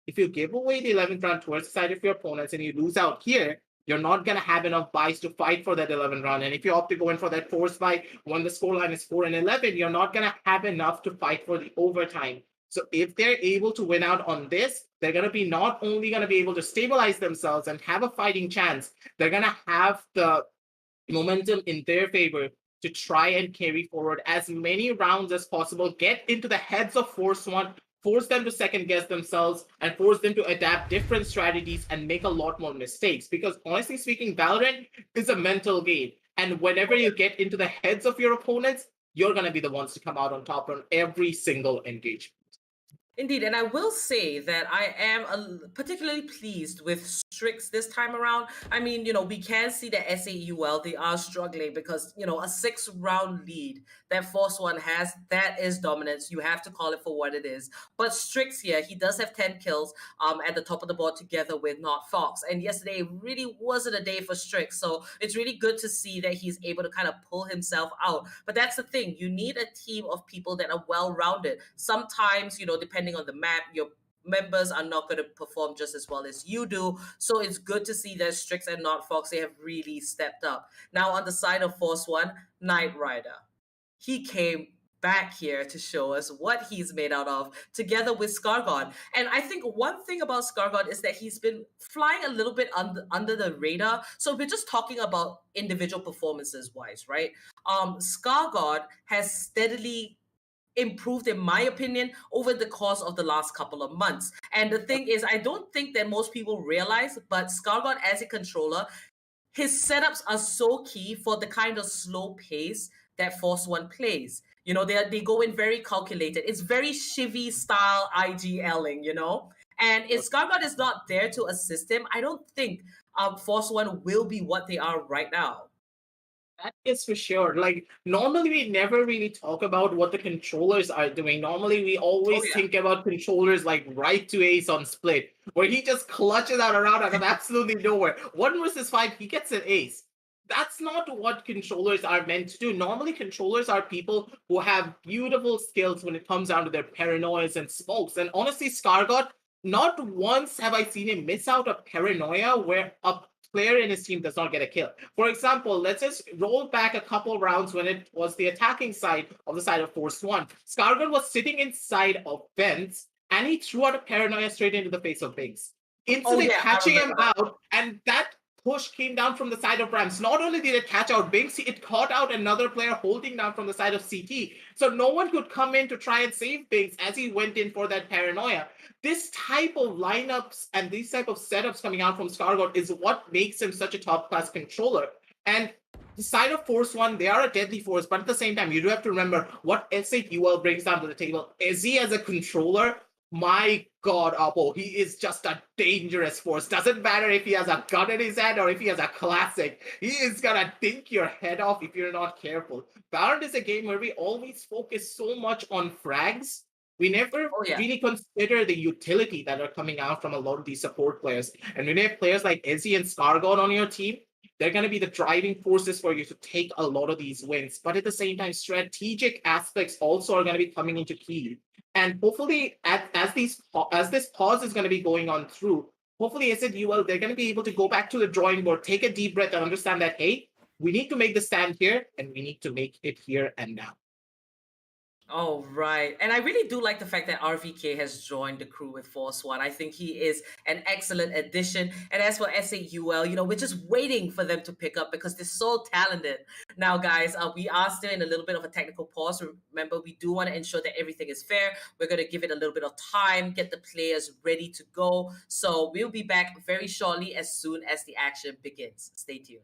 if you give away the 11th round towards the side of your opponents and you lose out here, you're not going to have enough buys to fight for that 11th round. And if you opt to go in for that force buy, when the scoreline is 4-11, you're not going to have enough to fight for the overtime. So if they're able to win out on this, they're going to be not only going to be able to stabilize themselves and have a fighting chance, they're going to have the momentum in their favor to try and carry forward as many rounds as possible, get into the heads of Force 1, force them to second guess themselves and force them to adapt different strategies and make a lot more mistakes. Because honestly speaking, Valorant is a mental game. And whenever you get into the heads of your opponents, you're going to be the ones to come out on top on every single engagement. Indeed, and I will say that I am particularly pleased with Strix this time around. I mean, we can see that SAUL, they are struggling because, a 6-round lead that Force One has, that is dominance. You have to call it for what it is. But Strix here, he does have 10 kills at the top of the board together with Not Fox. And yesterday really wasn't a day for Strix. So it's really good to see that he's able to kind of pull himself out. But that's the thing. You need a team of people that are well-rounded. Sometimes, depending on the map, your members are not going to perform just as well as you do. So it's good to see that Strix and Not Fox, they have really stepped up. Now on the side of Force One, Knight Rider. He came back here to show us what he's made out of together with Scargod. And I think one thing about Scargod is that he's been flying a little bit under the radar. So we're just talking about individual performances wise, right? Scargod has steadily improved, in my opinion, over the course of the last couple of months. And the thing is, I don't think that most people realize, but Scargod as a controller, his setups are so key for the kind of slow pace that Force One plays. They go in very calculated. It's very Shivy style IGLing, And if Scargod is not there to assist him, I don't think Force One will be what they are right now. That is for sure. Like, normally we never really talk about what the controllers are doing. Normally we always think about controllers like right to ace on split, where he just clutches out around out of absolutely nowhere. 1 versus 5, he gets an ace. That's not what controllers are meant to do. Normally, controllers are people who have beautiful skills when it comes down to their paranoias and smokes. And honestly, Scargod, not once have I seen him miss out a paranoia where a player in his team does not get a kill. For example, let's just roll back a couple rounds when it was the attacking side of the side of Force One. Scargod was sitting inside of fence, and he threw out a paranoia straight into the face of Biggs, instantly catching him out, and that push came down from the side of Rams. Not only did it catch out Binks, it caught out another player holding down from the side of CT. So no one could come in to try and save Binks as he went in for that paranoia. This type of lineups and these type of setups coming out from Scargod is what makes him such a top-class controller. And the side of Force One, they are a deadly force, but at the same time, you do have to remember what SAUL brings down to the table. Izzy as a controller, my God, Apo, he is just a dangerous force. Doesn't matter if he has a gun in his hand or if he has a classic. He is gonna think your head off if you're not careful. Valorant is a game where we always focus so much on frags. We never really consider the utility that are coming out from a lot of these support players. And when you have players like Izzy and Scargod on your team, they're going to be the driving forces for you to take a lot of these wins. But at the same time, strategic aspects also are going to be coming into key. And hopefully, as this pause is going to be going on through, hopefully SAUL, they're going to be able to go back to the drawing board, take a deep breath, and understand that, hey, we need to make the stand here, and we need to make it here and now. Oh, right. And I really do like the fact that RVK has joined the crew with Force One. I think he is an excellent addition. And as for SAUL, we're just waiting for them to pick up because they're so talented. Now, guys, we are still in a little bit of a technical pause. Remember, we do want to ensure that everything is fair. We're going to give it a little bit of time, get the players ready to go. So we'll be back very shortly as soon as the action begins. Stay tuned.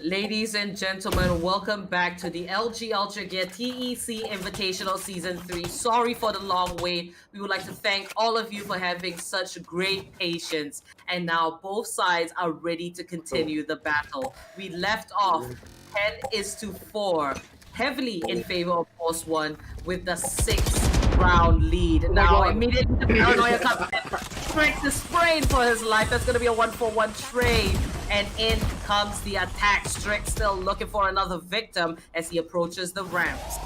Ladies and gentlemen, welcome back to the LG Ultragear TEC Invitational Season 3. Sorry for the long wait. We would like to thank all of you for having such great patience. And now both sides are ready to continue the battle. We left off 10-4, heavily in favor of Force 1 with the 6th round lead. Oh my Now, God. immediately the paranoia comes in. Strix is spraying for his life. That's going to be a 1-for-1 trade. And in comes the attack. Strix still looking for another victim as he approaches the ramps.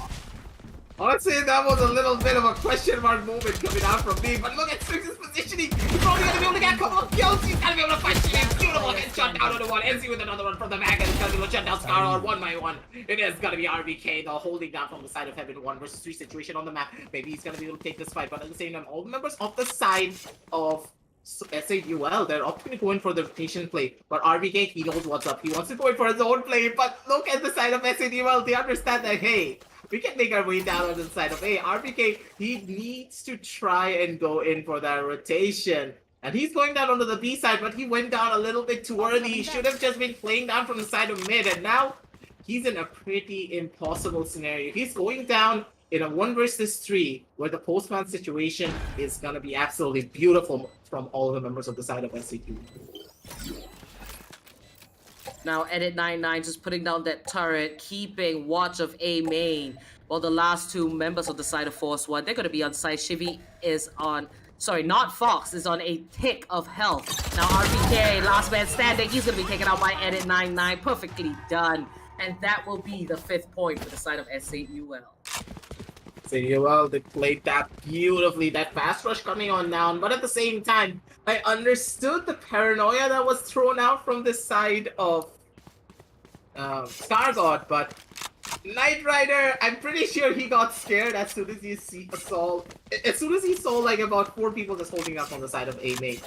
Honestly, that was a little bit of a question mark moment coming out from me, but look at Strix's positioning. He's probably going to be able to get a couple of kills. He's going to be able to question it. Beautiful headshot down on the one. NC with another one from the back, and he's going to be able to shut down Scar on 1-by-1. It is going to be RVK, though, holding down from the side of Heaven 1 versus 3 situation on the map. Maybe he's going to be able to take this fight, but at the same time, all the members of the side of SAUL, they're opting to go in for the rotation play, but RVK, he knows what's up. He wants to go in for his own play, but look at the side of SAUL. They understand that, hey, we can make our way down on the side of A. RVK, he needs to try and go in for that rotation. And he's going down onto the B side, but he went down a little bit too early. He should have just been playing down from the side of mid, and now he's in a pretty impossible scenario. He's going down in a 1 versus 3, where the postman situation is going to be absolutely beautiful from all the members of the side of SCQ. Now, Edit99 just putting down that turret, keeping watch of A main. While the last two members of the side of Force 1, they're going to be on site. Shivy is on, sorry, not Fox, is on a tick of health. Now, RPK, last man standing, he's going to be taken out by Edit99. Perfectly done. And that will be the 5th point for the side of SAUL. SAUL, they played that beautifully, that fast rush coming on down, but at the same time, I understood the paranoia that was thrown out from the side of Stargod, but Knight Rider, I'm pretty sure he got scared as soon as he saw like about 4 people just holding up on the side of A main.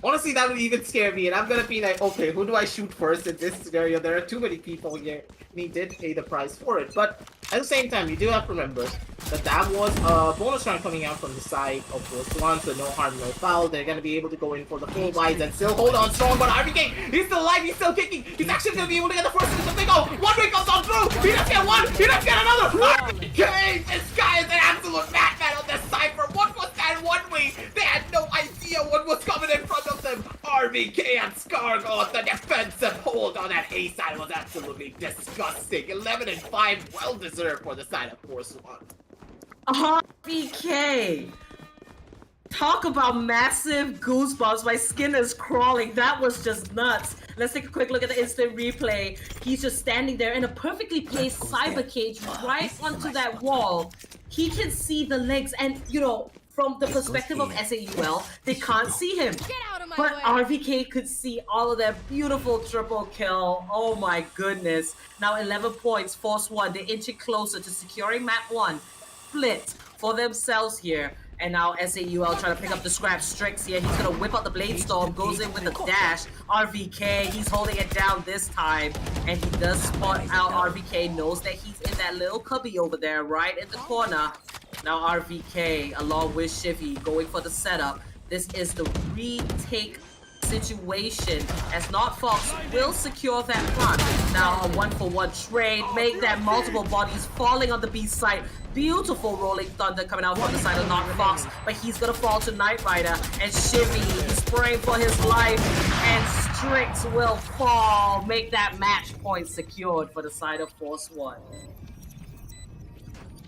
Honestly, that would even scare me, and I'm gonna be like, okay, who do I shoot first in this scenario? There are too many people here, and he did pay the price for it. But at the same time, you do have to remember that that was a bonus round coming out from the side of Force 1, so no harm, no foul. They're gonna be able to go in for the full buys and still hold on strong, but RVK, he's still alive, he's still kicking. He's actually gonna be able to get the first initial thing. Oh, one way comes on through! He doesn't get one! He doesn't get another! RVK! This guy is an absolute madman on this cipher! What was that one way? They had no idea what was coming in front of them! RVK and Scargod, the defensive hold on that A side was absolutely disgusting. 11-5, well deserved for the side of Force 1. RVK! Talk about massive goosebumps. My skin is crawling. That was just nuts. Let's take a quick look at the instant replay. He's just standing there in a perfectly placed cyber cage right onto that wall. He can see the legs, and you know, from the perspective of SAUL, they can't see him. But RVK could see all of that beautiful triple kill. Oh my goodness. Now 11 points, Force 1. They're inching closer to securing map 1. Split for themselves here. And now SAUL trying to pick up the scrap. Strix here. He's going to whip out the Blade Storm. Goes in with a dash. RVK, he's holding it down this time. And he does spot out. RVK knows that he's in that little cubby over there, right in the corner. Now RVK, along with Shivy, going for the setup. This is the retake situation, as Not Fox will secure that front. Now a 1-for-1 trade, make that multiple bodies falling on the B side. Beautiful rolling thunder coming out from the side of Not Fox, but he's gonna fall to Knight Rider, and Shivy is spraying for his life, and Strix will fall, make that match point secured for the side of Force 1.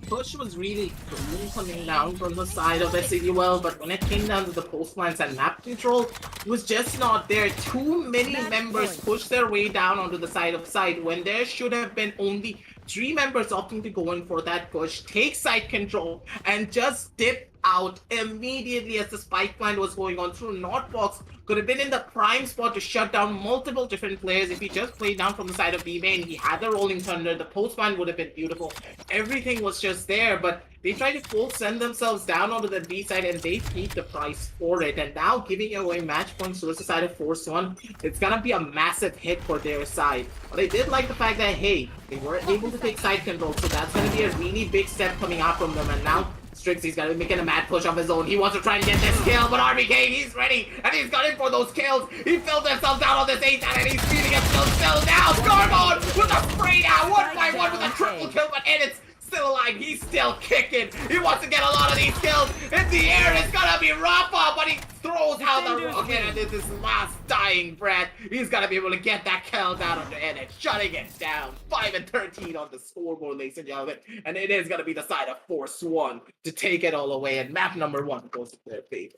Push was really cool coming down from the side of SAUL, but when it came down to the postlines and map control, it was just not there. Too many members pushed their way down onto the side of side when there should have been only 3 members opting to go in for that push, take side control, and just dip out immediately as the spike plan was going on through. Notbox could have been in the prime spot to shut down multiple different players if he just played down from the side of B main. He had the rolling thunder, the postman would have been beautiful. Everything was just there, but they tried to full send themselves down onto the B side and they paid the price for it. And now giving away match points to the side of Force 1, it's gonna be a massive hit for their side. But I did like the fact that, hey, they were able to take side control, so that's gonna be a really big step coming out from them. And now Strixie's gonna be making a mad push of his own. He wants to try and get this kill, but RBK, he's ready, and he's gunning for those kills. He filled himself down on this 8 and he's feeding himself still now. Scarmon with a spray down, 1 by 1 with a triple kill, but it's still alive. He's still kicking. He wants to get a lot of these kills. In the air, it's gonna be Rafa, but he throws out the rocket and it's his last dying breath. He's gonna be able to get that kill down on the end and shutting it down. 5 and 13 on the scoreboard, ladies and gentlemen. And it is gonna be the side of Force One to take it all away. And map number 1 goes to their favor.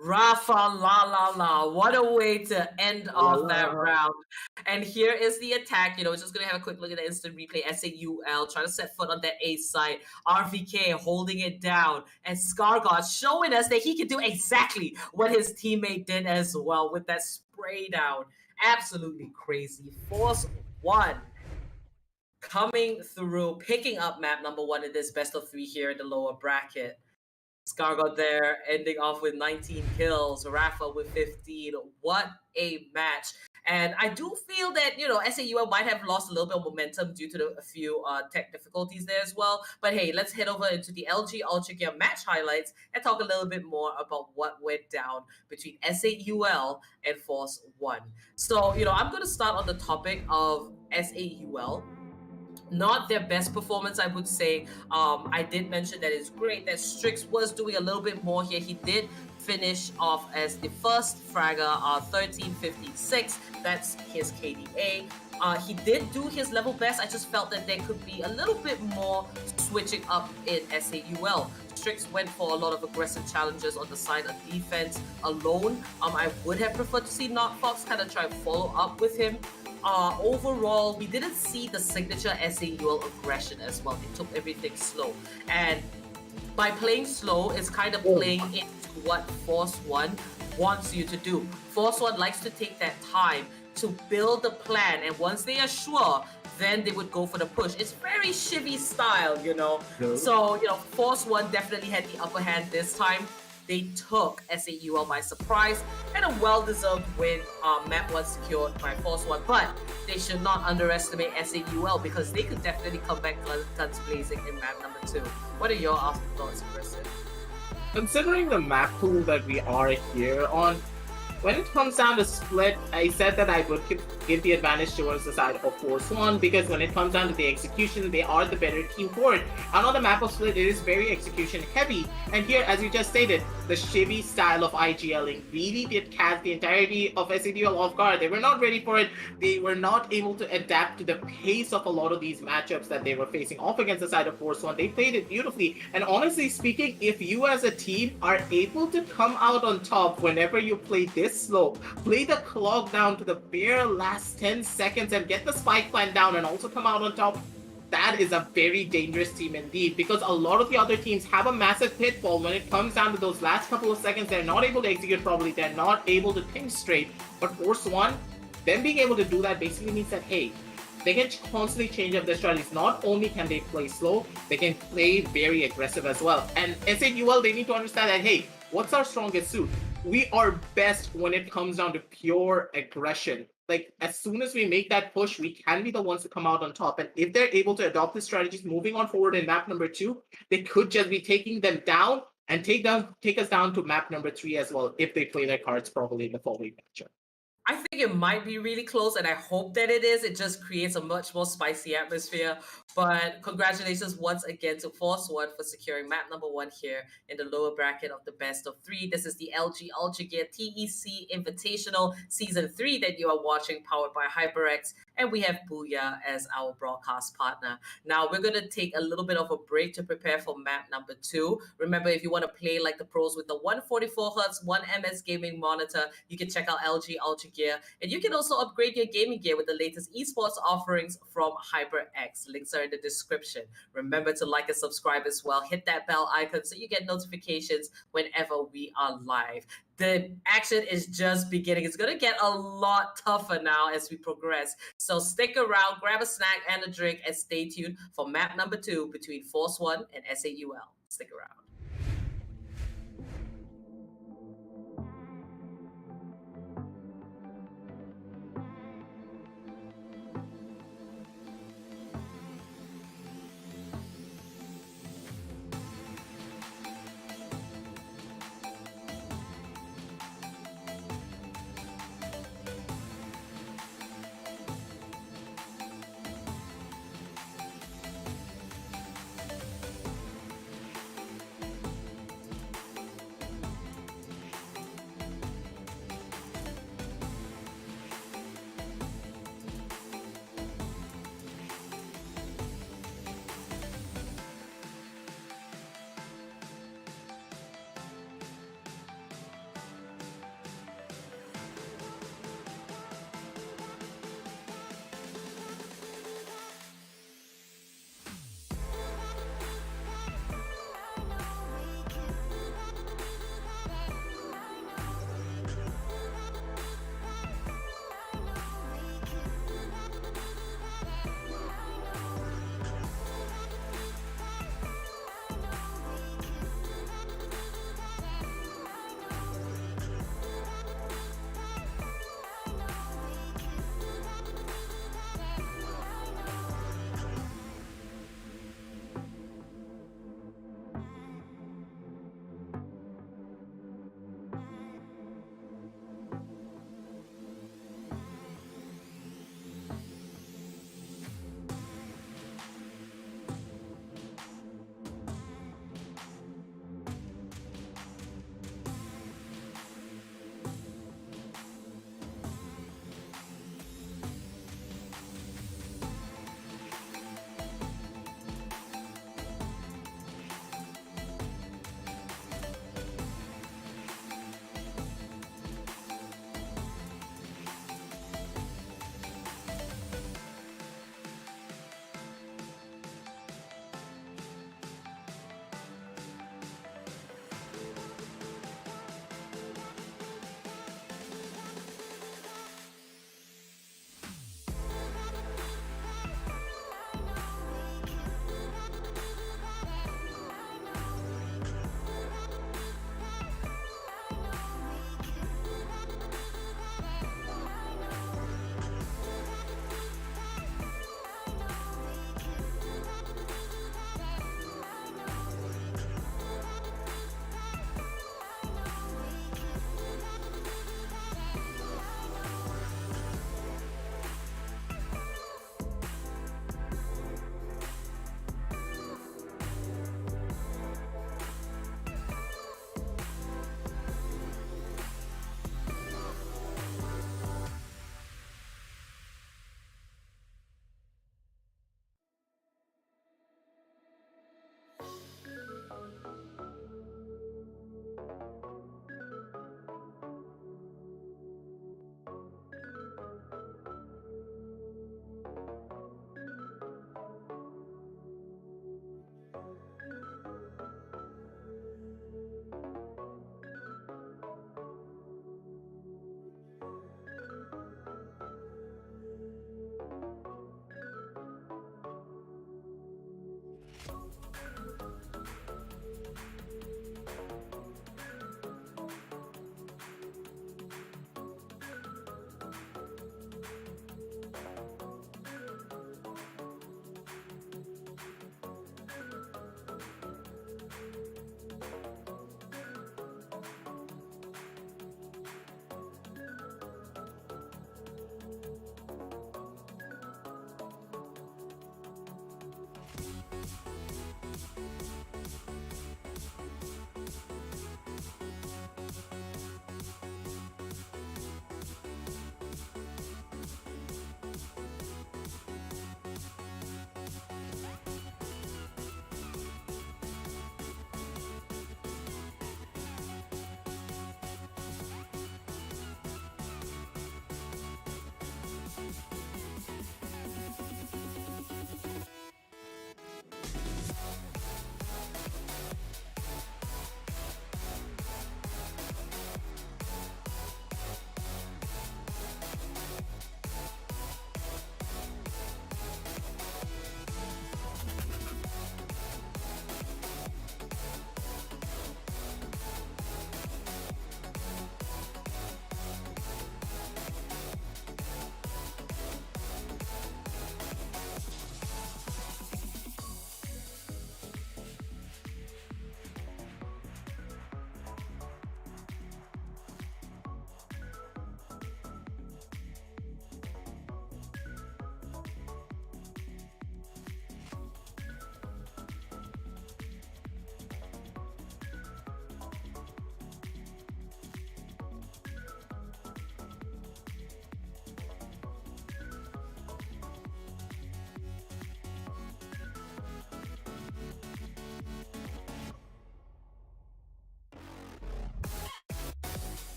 Rafa, la la la. What a way to end off that round. And here is the attack. We're just going to have a quick look at the instant replay. SAUL trying to set foot on that A side. RVK holding it down. And Scargod showing us that he can do exactly what his teammate did as well with that spray down. Absolutely crazy. Force One coming through, picking up map number 1 in this best of 3 here in the lower bracket. Scargod there, ending off with 19 kills. Rafa with 15. What a match. And I do feel that, SAUL might have lost a little bit of momentum due to a few tech difficulties there as well. But hey, let's head over into the LG Ultragear match highlights and talk a little bit more about what went down between SAUL and Force One. So, I'm going to start on the topic of SAUL. Not their best performance, I would say. I did mention that it's great that Strix was doing a little bit more here. He did finish off as the first fragger, 1356. That's his KDA. He did do his level best. I just felt that there could be a little bit more switching up in SAUL. Strix went for a lot of aggressive challenges on the side of defense alone. I would have preferred to see Notfox kind of try and follow up with him. Overall, we didn't see the signature SAUL aggression as well. They took everything slow. And by playing slow, it's kind of playing into what Force One wants you to do. Force One likes to take that time to build the plan, and once they are sure, then they would go for the push. It's very Shivy style, So, Force One definitely had the upper hand this time. They took SAUL by surprise, and a well-deserved win. Map 1 secured by Force One, but they should not underestimate SAUL because they could definitely come back guns blazing in map number 2. What are your thoughts, Chris? Considering the map pool that we are here on, when it comes down to split, I said that I would give the advantage towards the side of Force One because when it comes down to the execution, they are the better team for it. And on the map of split, it is very execution heavy. And here, as you just stated, the Shivy style of IGLing really did catch the entirety of SAUL off guard. They were not ready for it. They were not able to adapt to the pace of a lot of these matchups that they were facing off against the side of Force One. They played it beautifully. And honestly speaking, if you as a team are able to come out on top whenever you play this slow, play the clock down to the bare last 10 seconds and get the spike plan down and also come out on top, that is a very dangerous team indeed, because a lot of the other teams have a massive pitfall when it comes down to those last couple of seconds. They're not able to execute properly, they're not able to think straight. But Force One, them being able to do that basically means that, hey, they can constantly change up their strategies. Not only can they play slow, they can play very aggressive as well. And SAUL, they need to understand that, hey, what's our strongest suit? We are best when it comes down to pure aggression. Like, as soon as we make that push, we can be the ones to come out on top. And if they're able to adopt the strategies moving on forward in map number 2, they could just be taking them down and take us down to map number 3 as well if they play their cards properly in the following matchup. I think it might be really close, and I hope that it is. It just creates a much more spicy atmosphere. But congratulations once again to Force One for securing map number 1 here in the lower bracket of the best of 3. This is the LG Ultragear TEC Invitational Season 3 that you are watching, powered by HyperX. And we have Booyah as our broadcast partner. Now, we're going to take a little bit of a break to prepare for map number 2. Remember, if you want to play like the pros with the 144Hz 1MS gaming monitor, you can check out LG Ultragear. And you can also upgrade your gaming gear with the latest esports offerings from HyperX. Links are in the description. Remember to like and subscribe as well. Hit that bell icon so you get notifications whenever we are live. The action is just beginning. It's going to get a lot tougher now as we progress. So stick around, grab a snack and a drink, and stay tuned for map number 2 between Force One and SAUL. Stick around.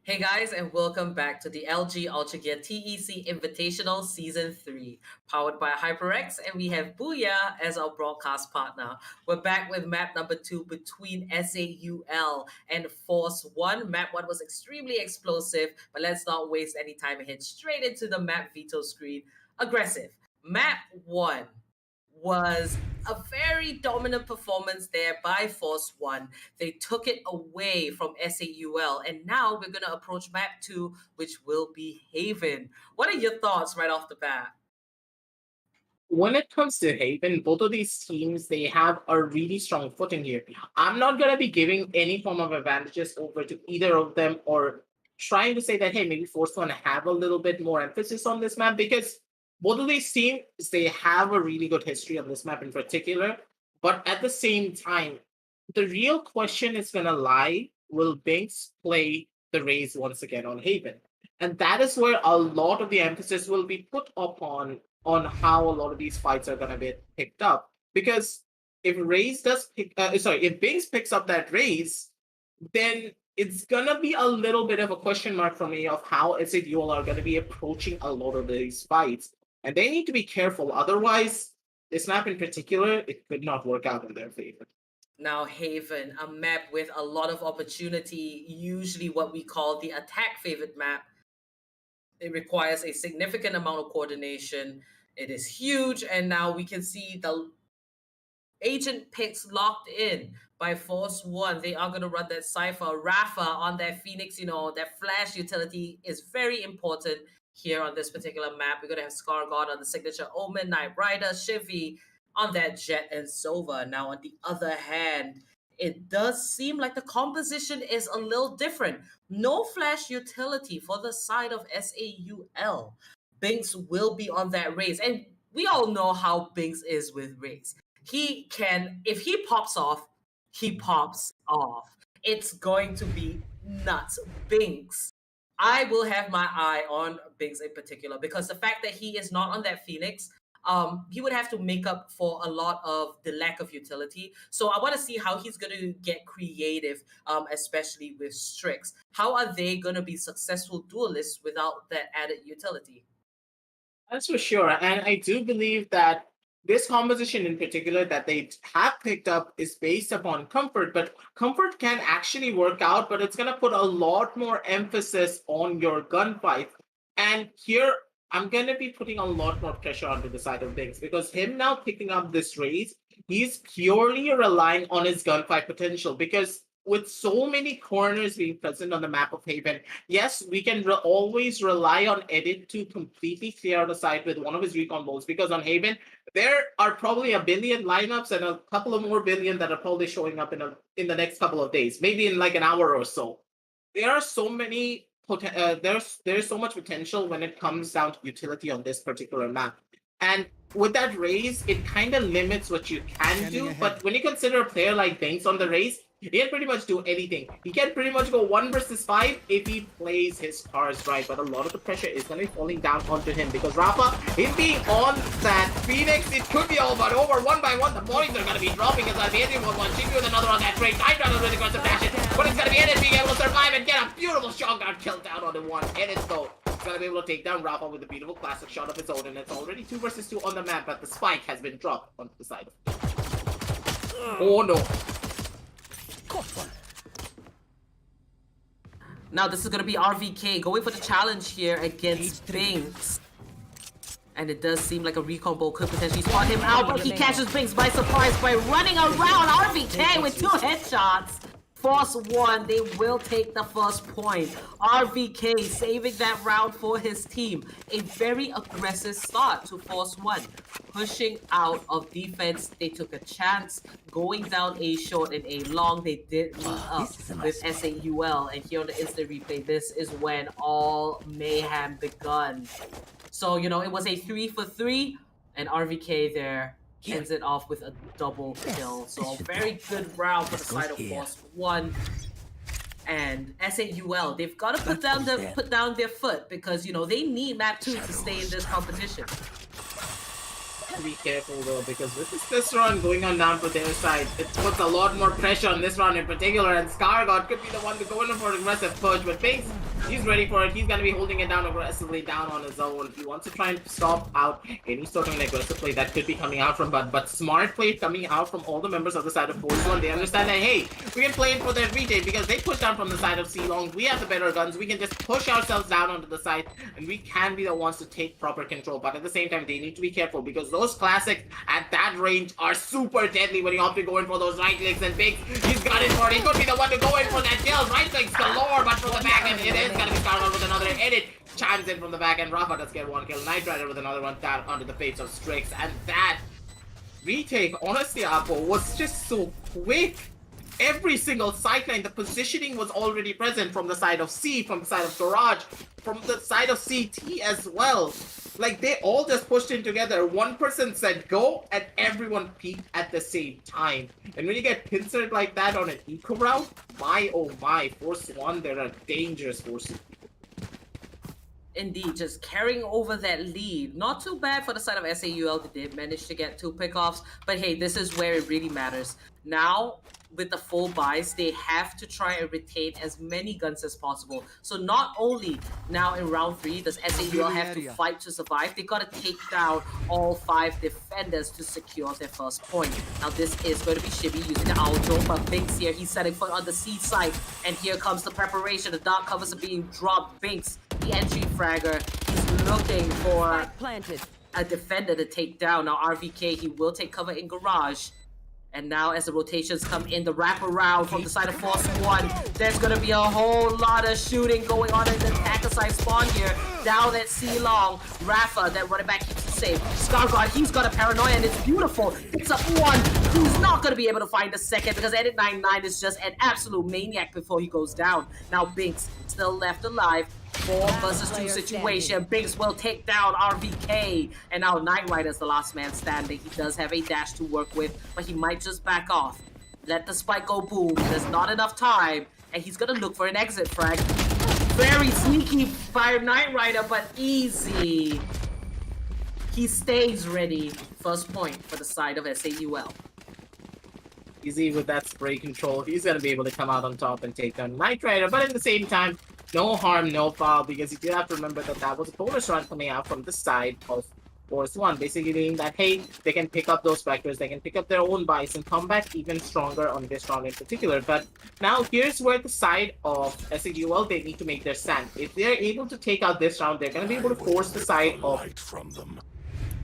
Hey guys, and welcome back to the LG Ultragear TEC Invitational Season 3, powered by HyperX, and we have Booyah as our broadcast partner. We're back with map number 2 between SAUL and Force 1. Map 1 was extremely explosive, but let's not waste any time and head straight into the map veto screen. Aggressive. Map 1 was a very dominant performance there by Force 1. They took it away from SAUL, and now we're going to approach map 2, which will be Haven. What are your thoughts right off the bat? When it comes to Haven, both of these teams, they have a really strong footing here. I'm not going to be giving any form of advantages over to either of them or trying to say that, hey, maybe Force 1 have a little bit more emphasis on this map because both of these teams, they have a really good history on this map in particular. But at the same time, the real question is going to lie, will Binks play the Raze once again on Haven? And that is where a lot of the emphasis will be put upon on how a lot of these fights are going to get picked up. Because if if Binks picks up that Raze, then it's going to be a little bit of a question mark for me of how SAUL are going to be approaching a lot of these fights. And they need to be careful. Otherwise, this map in particular, it could not work out in their favor. Now, Haven, a map with a lot of opportunity, usually what we call the attack favored map. It requires a significant amount of coordination. It is huge, and now we can see the agent picks locked in by Force 1. They are going to run that Cypher. Rafa on that Phoenix, that flash utility is very important here on this particular map. We're going to have Scar God on the signature Omen, Knight Rider, Shivy on that Jet and Sova. Now, on the other hand, it does seem like the composition is a little different. No flash utility for the side of SAUL. Binks will be on that Raze. And we all know how Binks is with Raze. He can, if he pops off, he pops off. It's going to be nuts. Binks. I will have my eye on Binks in particular because the fact that he is not on that Phoenix, he would have to make up for a lot of the lack of utility. So I want to see how he's going to get creative, especially with Strix. How are they going to be successful duelists without that added utility? That's for sure. And I do believe that this composition in particular that they have picked up is based upon comfort, but comfort can actually work out, but it's going to put a lot more emphasis on your gunfight. And here, I'm going to be putting a lot more pressure onto the side of Binks because him now picking up this Raze, he's purely relying on his gunfight potential because with so many corners being present on the map of Haven, yes, we can always rely on Edit to completely clear out the side with one of his recon bolts because on Haven, there are probably a billion lineups and a couple of more billion that are probably showing up in the next couple of days, maybe in like an hour or so. There are so many there's so much potential when it comes down to utility on this particular map. And with that Raze, it kind of limits what you can do. But when you consider a player like Binks on the Raze, he can pretty much do anything. He can pretty much go 1 versus 5 if he plays his cards right. But a lot of the pressure is going to be falling down onto him because Rafa, him being on that Phoenix, it could be all but over. One by one, the points are going to be dropping as the Adrian one. Jimmy with another on that trade. Knight Rider with aggressive dashes. But it's going to be Edit being able to survive and get a beautiful shotgun kill down on the one. Edit though. He's going to be able to take down Rafa with a beautiful classic shot of his own. And it's already 2 versus 2 on the map, but the spike has been dropped onto the side of him. Oh no. Now this is going to be RVK going for the challenge here against Binks. And it does seem like a recombo could potentially spot him out, but he catches Binks by surprise by running around RVK with 2 headshots. Force 1, they will take the first point. RVK saving that round for his team. A very aggressive start to Force 1. Pushing out of defense, they took a chance. Going down A short and A long, they did meet up with SAUL. And here on the instant replay, this is when all mayhem begun. So, it was a 3 for 3, and RVK there ends it off with a double kill. So a very good round for the side of Force 1. And SAUL, they've got to put down their foot because they need map 2 to stay in this competition. Be careful though, because with this run going on down for their side, it puts a lot more pressure on this round in particular, and Scar God could be the one to go in for an aggressive push, but Binks He's ready for it. He's going to be holding it down aggressively down on his own. He wants to try and stop out any sort of an aggressive play that could be coming out from Bud. But smart play coming out from all the members of the side of Force One. They understand that, hey, we can play it for their retake because they push down from the side of C-Long. We have the better guns. We can just push ourselves down onto the side and we can be the ones to take proper control. But at the same time, they need to be careful because those classics at that range are super deadly when you have to go in for those right clicks and bigs. He's got it for it. He could be the one to go in for that kill. Right clicks galore, but from the back end, it is going to be started with another edit. Chimes in from the back end. Rafa does get one kill. Knight Rider with another one down onto the face of Strix. And that retake, honestly, Apple, was just so quick. Every single sideline, the positioning was already present from the side of C, from the side of Garage, from the side of CT as well. Like, they all just pushed in together. One person said go, and everyone peaked at the same time. And when you get pincered like that on an eco route, my oh my, Force One, they're a dangerous force. Indeed, just carrying over that lead. Not too bad for the side of SAUL. They did manage to get 2 pickoffs, but hey, this is where it really matters. Now, with the full buys, they have to try and retain as many guns as possible. So not only now in round 3 does SAUL have to fight to survive, they gotta take down all 5 defenders to secure their first point. Now this is going to be Shibby using the Owl Drone, but Binks here, he's setting foot on the C side, and here comes the preparation. The dark covers are being dropped. Binks, the entry fragger, he's looking for a defender to take down. Now RVK, he will take cover in Garage. And now as the rotations come in, the wraparound from the side of Force One, there's going to be a whole lot of shooting going on in the attacker side spawn here. Down at C-Long, Rafa, that running back keeps it safe. Scarguard, he's got a paranoia and it's beautiful. Picks up one. He's not going to be able to find a second because Edit 99 is just an absolute maniac before he goes down. Now Binks still left alive. 4 versus 2 situation. Binks will take down RVK. And now Knight Rider is the last man standing. He does have a dash to work with, but he might just back off. Let the spike go boom. There's not enough time. And he's going to look for an exit frag. Very sneaky by Knight Rider, but easy. He stays ready. First point for the side of SAUL. Easy with that spray control. He's going to be able to come out on top and take down Knight Rider. But at the same time, no harm, no foul, because you do have to remember that that was a bonus run coming out from the side of Force One, basically meaning that, hey, they can pick up those vectors, they can pick up their own buys and come back even stronger on this round in particular. But now here's where the side of SAUL, they need to make their stand. If they're able to take out this round, they're going to be able to force the side of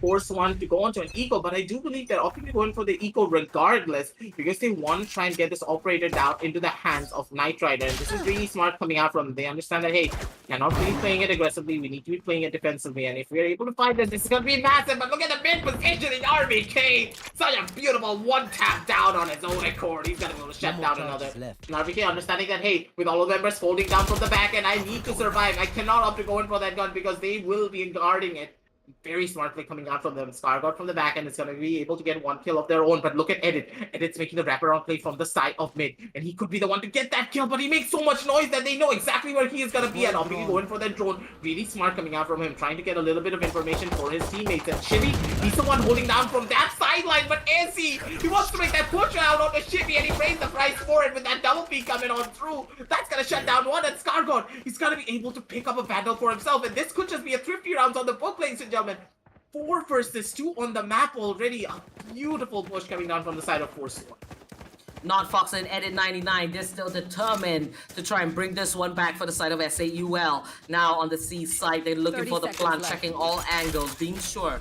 Force One to go onto an eco, but I do believe they're opting going for the eco regardless because they want to try and get this operator down into the hands of Knight Rider. And this is really smart coming out from them. They understand that, hey, cannot be playing it aggressively. We need to be playing it defensively. And if we're able to fight this, this is going to be massive. But look at the mid positioning, RVK. Such a beautiful one-tap down on his own accord. He's going to be able to shut down another. And RVK understanding that, hey, with all of the members holding down from the back end, I need to survive. I cannot opt to go in for that gun because they will be guarding it. Very smartly coming out from them. Scarguard from the back end is going to be able to get 1 kill of their own. But look at Edit. Edit's making the wraparound play from the side of mid. And he could be the one to get that kill. But he makes so much noise that they know exactly where he is going to be. And obviously going for that drone. Really smart coming out from him. Trying to get a little bit of information for his teammates. And Shibby, he's the one holding down from that sideline. But AC, he wants to make that push out on the Shibby. And he pays the price for it with that double peak coming on through. That's going to shut down one. And Scarguard, he's going to be able to pick up a battle for himself. And this could just be a thrifty rounds on the book, ladies and gentlemen. 4 versus 2 on the map already. A beautiful push coming down from the side of Force One. Not Fox and Edit 99. They're still determined to try and bring this one back for the side of SAUL. Now on the C side, they're looking for the plan, checking all angles, being sure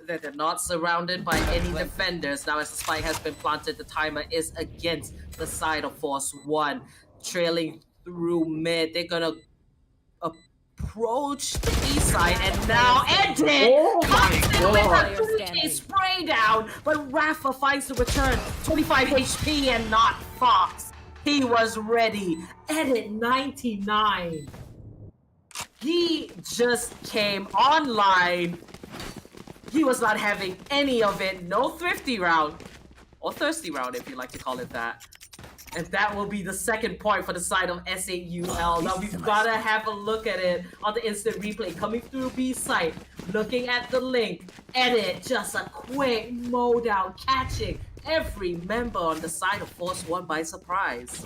that they're not surrounded by any defenders. Now as the spike has been planted, the timer is against the side of Force One. Trailing through mid, they're gonna approach the B side, and now Edit comes in with a 3K spray down, but Rafa finds the return. 25 HP and not Fox. He was ready. Edit 99. He just came online. He was not having any of it. No thrifty round, or thirsty round if you like to call it that. And that will be the second point for the side of SAUL. Now we've gotta have a look at it on the instant replay. Coming through B site, looking at the link. Edit, just a quick mow down, catching every member on the side of Force One by surprise.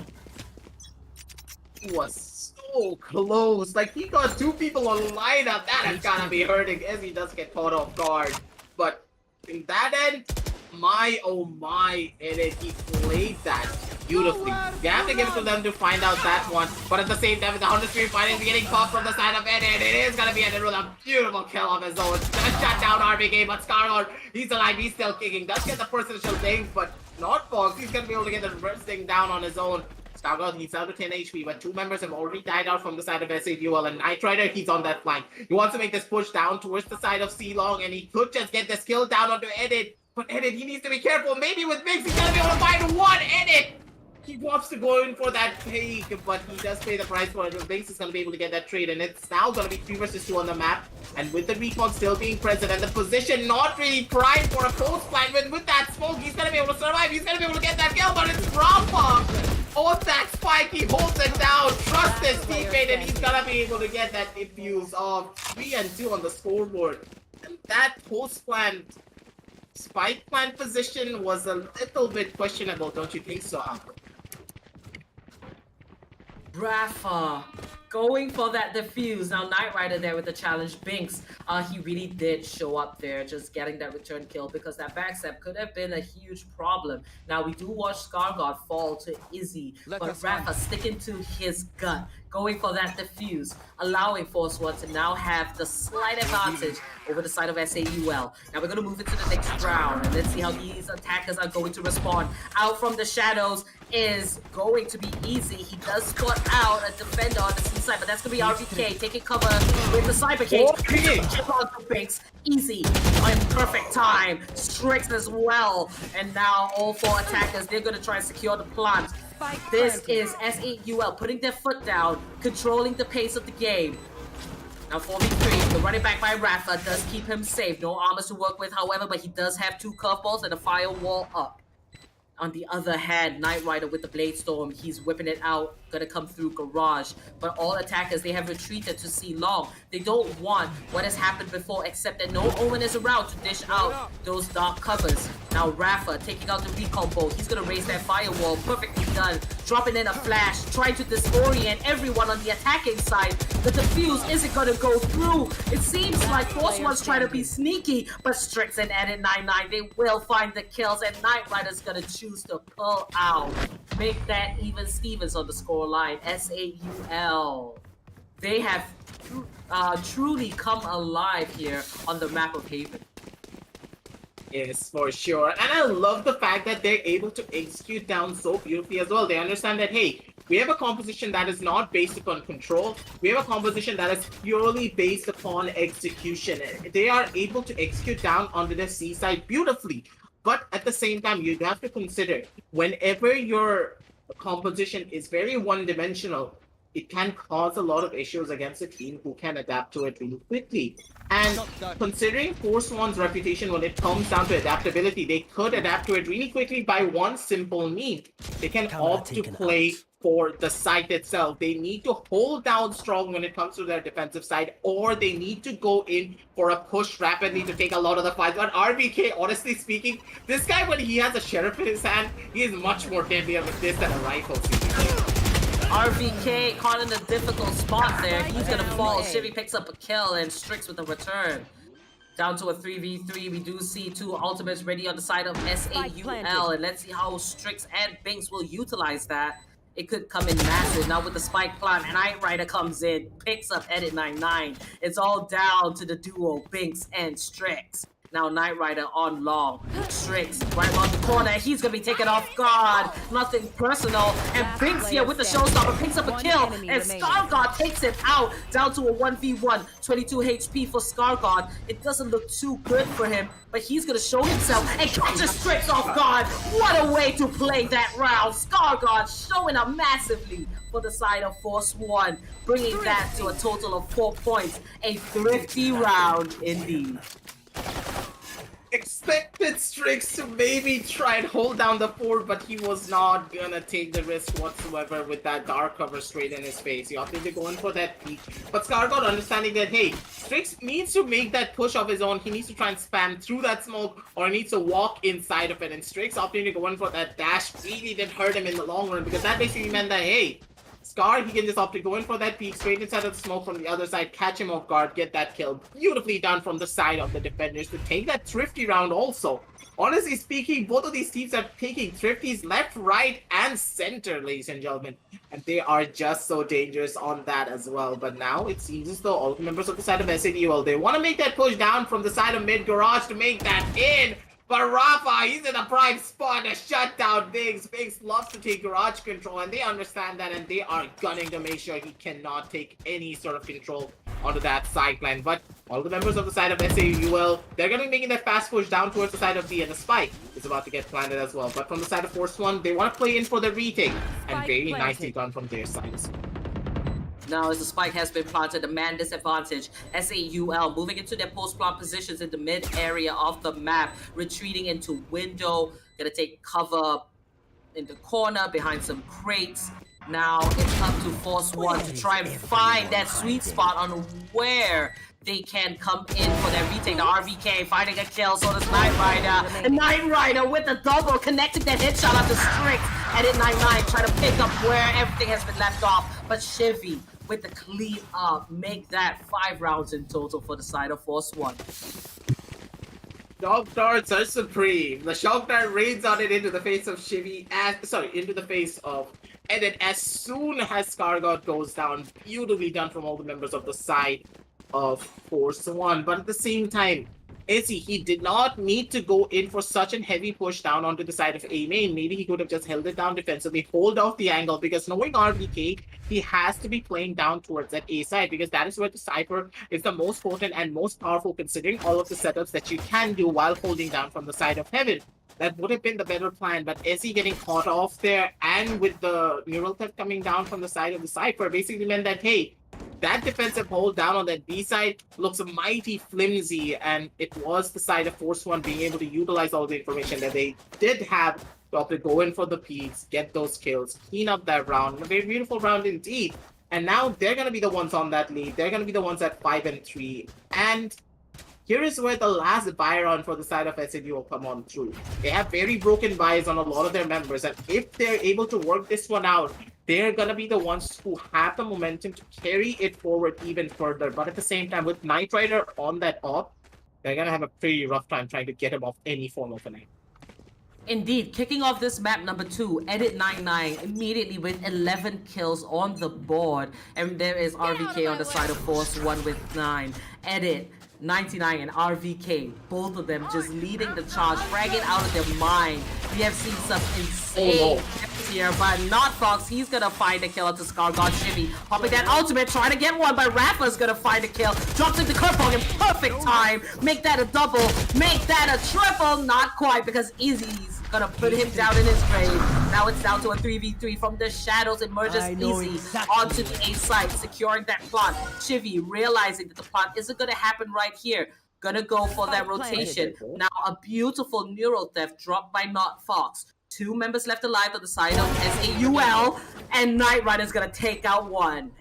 was so close. Like, he got 2 people on lineup. That is gonna be hurting as he does get caught off guard. But in that end, my oh my, Edit, he played that beautifully. You have to give it to them to find out that one. But at the same time, with the 100 stream fighting getting caught from the side of Edit, it is gonna be Edit with a beautiful kill of his own. Just shut down RBK, but Scarlord, he's alive, he's still kicking. Does get the personal thing, but not Fox. He's gonna be able to get the reverse thing down on his own. Stargirl, he's down to 10 HP, but 2 members have already died out from the side of SAUL, and Knight Rider, he's on that flank. He wants to make this push down towards the side of C-Long, and he could just get the skill down onto Edit. But Edit, he needs to be careful. Maybe with Biggs, he's gonna be able to find one Edit. He wants to go in for that take, but he does pay the price for it. Biggs is gonna be able to get that trade, and it's now gonna be 3 versus 2 on the map. And with the recon still being present, and the position not really primed for a close fight, with that smoke, he's gonna be able to survive. He's gonna be able to get that kill, but it's Rampa. On that spike, he holds it down. Trust his teammate, and he's gonna be able to get that infuse of 3 and 2 on the scoreboard. And that post-plant spike plant position was a little bit questionable, don't you think so, Uncle? Rafa going for that defuse. Now Knight Rider there with the challenge. Binks, he really did show up there, just getting that return kill, because that backstep could have been a huge problem. Now we do watch ScarGod fall to Izzy, but Rafa sticking to his gut, going for that defuse, allowing Force One to now have the slight advantage over the side of SAUL. Now we're going to move into the next round, and let's see how these attackers are going to respond. Out from the shadows is going to be Easy. He does spot out a defender on the C side, but that's going to be RVK taking cover with the Cyber Cage. Binks, Easy in perfect time. Strix as well. And now all 4 attackers, they're going to try and secure the plant. This is SAUL putting their foot down, controlling the pace of the game. Now 4v3, the running back by Rafa does keep him safe. No armors to work with, however, but he does have 2 curveballs and a firewall up. On the other hand, Knight Rider with the Blade Storm, he's whipping it out, gonna come through Garage. But all attackers, they have retreated to C-Long. They don't want what has happened before, except that no Omen is around to dish out those dark covers. Now Rafa taking out the recon bolt. He's gonna raise that firewall, perfectly done. Dropping in a flash, trying to disorient everyone on the attacking side. The defuse isn't gonna go through. It seems like Force One's trying to be sneaky, but Strix and Edit 99, they will find the kills, and Knight Rider's gonna choose to pull out. Make that even Stevens on the score line. SAUL. They have truly come alive here on the map of Haven. Yes, for sure. And I love the fact that they're able to execute down so beautifully as well. They understand that, hey, we have a composition that is not based upon control. We have a composition that is purely based upon execution. They are able to execute down onto the C side beautifully. But at the same time, you have to consider, whenever your composition is very one-dimensional, it can cause a lot of issues against a team who can adapt to it really quickly. And considering Force One's reputation when it comes down to adaptability, they could adapt to it really quickly by one simple means. They can opt to play for the site itself. They need to hold down strong when it comes to their defensive side, or they need to go in for a push rapidly to take a lot of the fights. But RBK, honestly speaking, this guy, when he has a sheriff in his hand, he is much more deadlier with this than a rifle. RVK caught in a difficult spot there. He's gonna fall. Shivy picks up a kill and Strix with a return. Down to a 3v3. We do see 2 ultimates ready on the side of SAUL. And let's see how Strix and Binks will utilize that. It could come in massive. Now with the spike plant, and Knight Rider comes in, picks up Edit 99. It's all down to the duo, Binks and Strix. Now Knight Rider on long. Strix right around the corner. He's gonna be taken off guard. Nothing personal. And Binks here with the showstopper picks up a kill. And ScarGod takes it out. Down to a 1v1. 22 HP for ScarGod. It doesn't look too good for him, but he's gonna show himself and catches Strix off guard. What a way to play that round. ScarGod showing up massively for the side of Force One, bringing that to a total of 4 points. A thrifty round indeed. Expected Strix to maybe try and hold down the fort, but he was not gonna take the risk whatsoever with that dark cover straight in his face. He opted to go in for that peek. But ScarGod understanding that, hey, Strix needs to make that push of his own. He needs to try and spam through that smoke, or he needs to walk inside of it. And Strix opting to go in for that dash really did hurt him in the long run, because that basically meant that, hey, Scar, he can just opt to go in for that peek straight inside of the smoke from the other side, catch him off guard, get that kill. Beautifully done from the side of the defenders to take that thrifty round also. Honestly speaking, both of these teams are taking thrifties left, right, and center, ladies and gentlemen. And they are just so dangerous on that as well. But now it seems as though all the members of the side of SADUL, they want to make that push down from the side of mid garage to make that in. But Rafa, he's in a prime spot to shut down Biggs. Biggs loves to take garage control, and they understand that, and they are gunning to make sure he cannot take any sort of control onto that sideline. But all the members of the side of SAUL, they're going to be making that fast push down towards the side of D, and the spike is about to get planted as well. But from the side of Force One, they want to play in for the retake, and very nicely done from their side as well. Now, as the spike has been planted, the man disadvantage, SAUL moving into their post-plant positions in the mid area of the map, retreating into window, gonna take cover in the corner behind some crates. Now it's up to Force One to try and find that sweet spot on where they can come in for their retake. The RVK finding a kill, so does Knight Rider. And Knight Rider with the double, connecting that headshot on the Strix. And at 9-9, trying to pick up where everything has been left off. But Chevy with the clean up, make that 5 rounds in total for the side of Force One. Shock darts are supreme. The shock dart rains on it into the face of Chevy, into the face of Edit as soon as Scargot goes down. Beautifully done from all the members of the side of Force One. But at the same time, Izzy, he did not need to go in for such a heavy push down onto the side of A main. Maybe he could have just held it down defensively, hold off the angle, because knowing RVK, he has to be playing down towards that A side, because that is where the Cypher is the most potent and most powerful, considering all of the setups that you can do while holding down from the side of Heaven. That would have been the better plan, but Izzy getting caught off there, and with the neural theft coming down from the side of the Cypher, basically meant that, hey, that defensive hold down on that B side looks mighty flimsy, and it was the side of Force One being able to utilize all the information that they did have to go in for the peaks, get those kills, clean up that round. A very beautiful round indeed. And now they're going to be the ones on that lead. They're going to be the ones at 5-3. And here is where the last buy round for the side of SAD will come on through. They have very broken buys on a lot of their members, and if they're able to work this one out, they're going to be the ones who have the momentum to carry it forward even further. But at the same time, with Knight Rider on that op, they're going to have a pretty rough time trying to get him off any form of an aim. Indeed, kicking off this map number 2, Edit 99 immediately with 11 kills on the board. And there is RVK on the side of Force One with 9. Edit 99 and RVK, both of them just leading the charge, fragging out of their mind. We have seen some insane kills here, but not Fox. He's gonna find a kill to Scargot. Shimmy popping that ultimate, trying to get one, but Rafa's gonna find a kill. Drops into Kerfog in perfect time. Make that a double, make that a triple. Not quite, because Izzy's gonna put him down in his grave. Now it's down to a 3v3 from the shadows. It merges Izzy onto the A side, securing that plant. Chivy realizing that the plant isn't gonna happen right here. Gonna go for that rotation. Now a beautiful neural theft dropped by Not Fox. 2 members left alive on the side of SAUL, and Knight Rider's gonna take out one.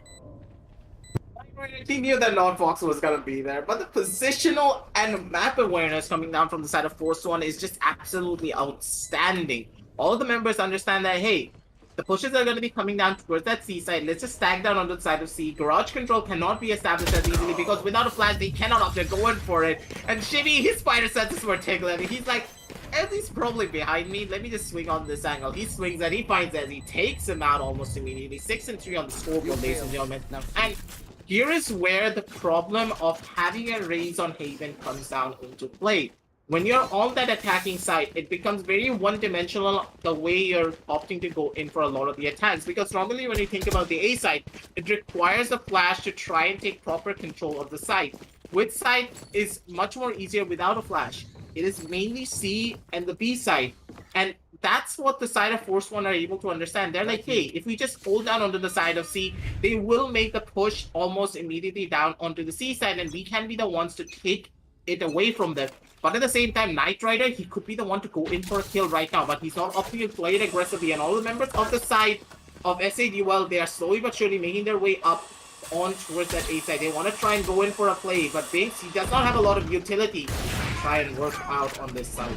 He knew that Not Fox was gonna be there, but the positional and map awareness coming down from the side of Force One is just absolutely outstanding. All the members understand that, hey, the pushes are going to be coming down towards that C side. Let's just stack down onto the side of C. Garage control cannot be established as easily, because without a flash, they cannot opt to go in for it. And Shimmy, his spider senses were tingling. He's like, Ezzy's probably behind me. Let me just swing on this angle. He swings and he finds Ezzy, takes him out almost immediately. 6-3 on the scoreboard, ladies and gentlemen. And here is where the problem of having a raise on Haven comes down into play. When you're on that attacking side, it becomes very one-dimensional the way you're opting to go in for a lot of the attacks. Because normally when you think about the A side, it requires a flash to try and take proper control of the side. With side is much more easier without a flash. It is mainly C and the B side. And that's what the side of Force One are able to understand. They're like, hey, if we just hold down onto the side of C, they will make the push almost immediately down onto the C side, and we can be the ones to take it away from them. But at the same time, Knight Rider, he could be the one to go in for a kill right now, but he's not opting to play it aggressively. And all the members of the side of SADUL, they are slowly but surely making their way up on towards that A side. They want to try and go in for a play, but Binks, he does not have a lot of utility to try and work out on this side.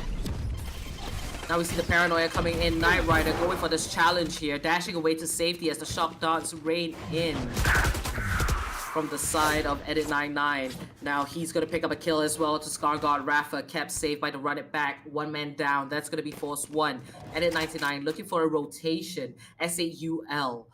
Now we see the Paranoia coming in. Knight Rider going for this challenge here, dashing away to safety as the shock darts rain in from the side of Edit 99. Now he's going to pick up a kill as well to Scarguard. Rafa kept safe by the run it back. One man down. That's going to be Force 1. Edit 99 looking for a rotation. SAUL.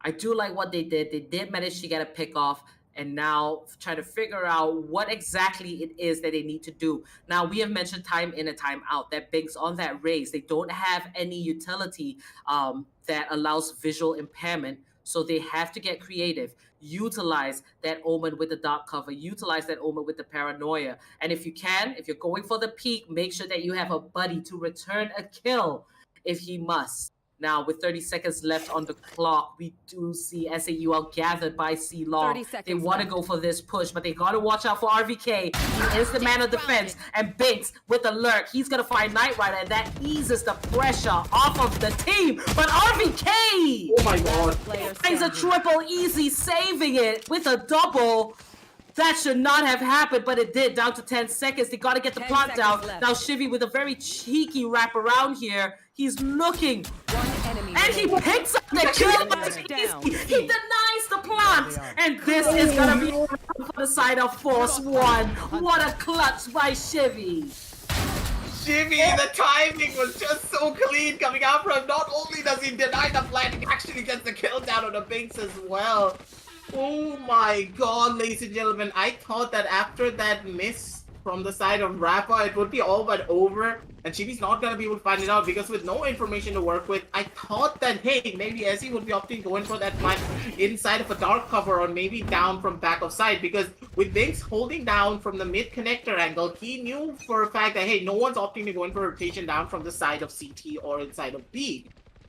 I do like what they did. They did manage to get a pick off. And now trying to figure out what exactly it is that they need to do. Now, we have mentioned time in and time out that Binks on that raise, they don't have any utility that allows visual impairment. So they have to get creative, utilize that Omen with the dark cover, utilize that Omen with the Paranoia. And if you can, if you're going for the peak, make sure that you have a buddy to return a kill if he must. Now, with 30 seconds left on the clock, we do see SAUL gathered by C-Long. They want to go for this push, but they got to watch out for RVK. He is the man of defense. And Binks with the lurk. He's going to find Knight Rider, and that eases the pressure off of the team. But RVK! Oh my god. Finds a triple easy, saving it with a double. That should not have happened, but it did. Down to 10 seconds. They got to get the plant down. Now Shivy with a very cheeky wrap around here. He's looking. And he picks up the kill. He denies the plant. And this is going to be for the side of Force 1. What a clutch by Shivy. Shivy, the timing was just so clean coming out from him. Not only does he deny the plant, he actually gets the kill down on the Binks as well. Oh my god, ladies and gentlemen. I thought that after that miss from the side of Rafa, it would be all but over. And Chibi's not going to be able to find it out because with no information to work with, I thought that, hey, maybe Ezzy would be opting going for that plant inside of a dark cover or maybe down from back of side. Because with Binks holding down from the mid connector angle, he knew for a fact that, hey, no one's opting to go in for a rotation down from the side of CT or inside of B.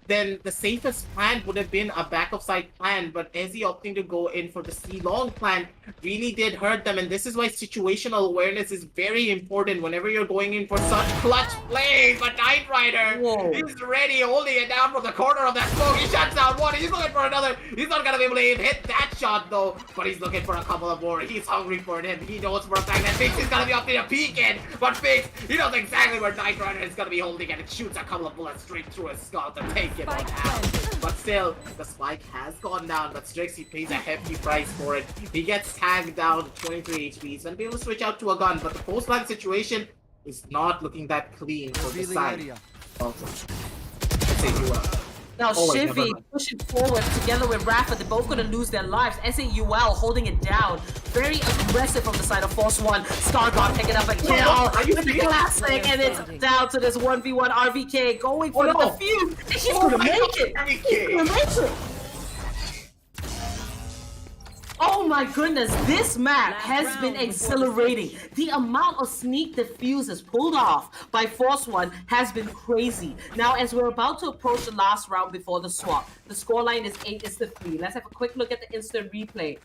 Then the safest plan would have been a back of side plan, but Ezzy opting to go in for the C-Long plan really did hurt them, and this is why situational awareness is very important whenever you're going in for such clutch plays. But Knight Rider is ready, holding it down from the corner of that smoke. He shuts down one, he's looking for another. He's not gonna be able to even hit that shot though, but he's looking for a couple of more. He's hungry for it, and he knows for a fact that Binks is gonna be opting to peek in, but Binks, he knows exactly where Knight Rider is gonna be holding it, and shoots a couple of bullets straight through his skull to take it on out. But still, the spike has gone down, but Strix, he pays a hefty price for it. He gets tagged down to 23 HP. He's gonna be able to switch out to a gun, but the post-plant situation is not looking that clean for the side. Also, SAUL. Now Shivy pushing forward together with Rafa. They're both going to lose their lives. SAUL holding it down. Very aggressive from the side of Force 1. Starguard picking up a kill. Classic, and it's down to this 1v1 RVK going for the defuse. And he's going to make it. He's going to make it. Oh my goodness, this map has been exhilarating. The amount of sneak defuses pulled off by Force 1 has been crazy. Now, as we're about to approach the last round before the swap, the scoreline is 8-3. Let's have a quick look at the instant replay.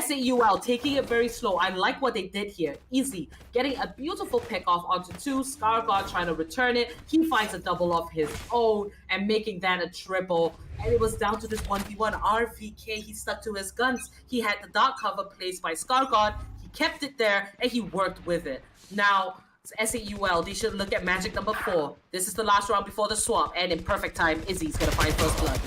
SAUL taking it very slow. I like what they did here. Easy. Getting a beautiful pick off onto 2. Scarguard trying to return it. He finds a double of his own and making that a triple. And it was down to this 1v1. RVK, he stuck to his guns. He had the dark cover placed by Scarguard. He kept it there and he worked with it. Now, SAUL, they should look at magic number 4. This is the last round before the swap. And in perfect time, Izzy's going to find first blood.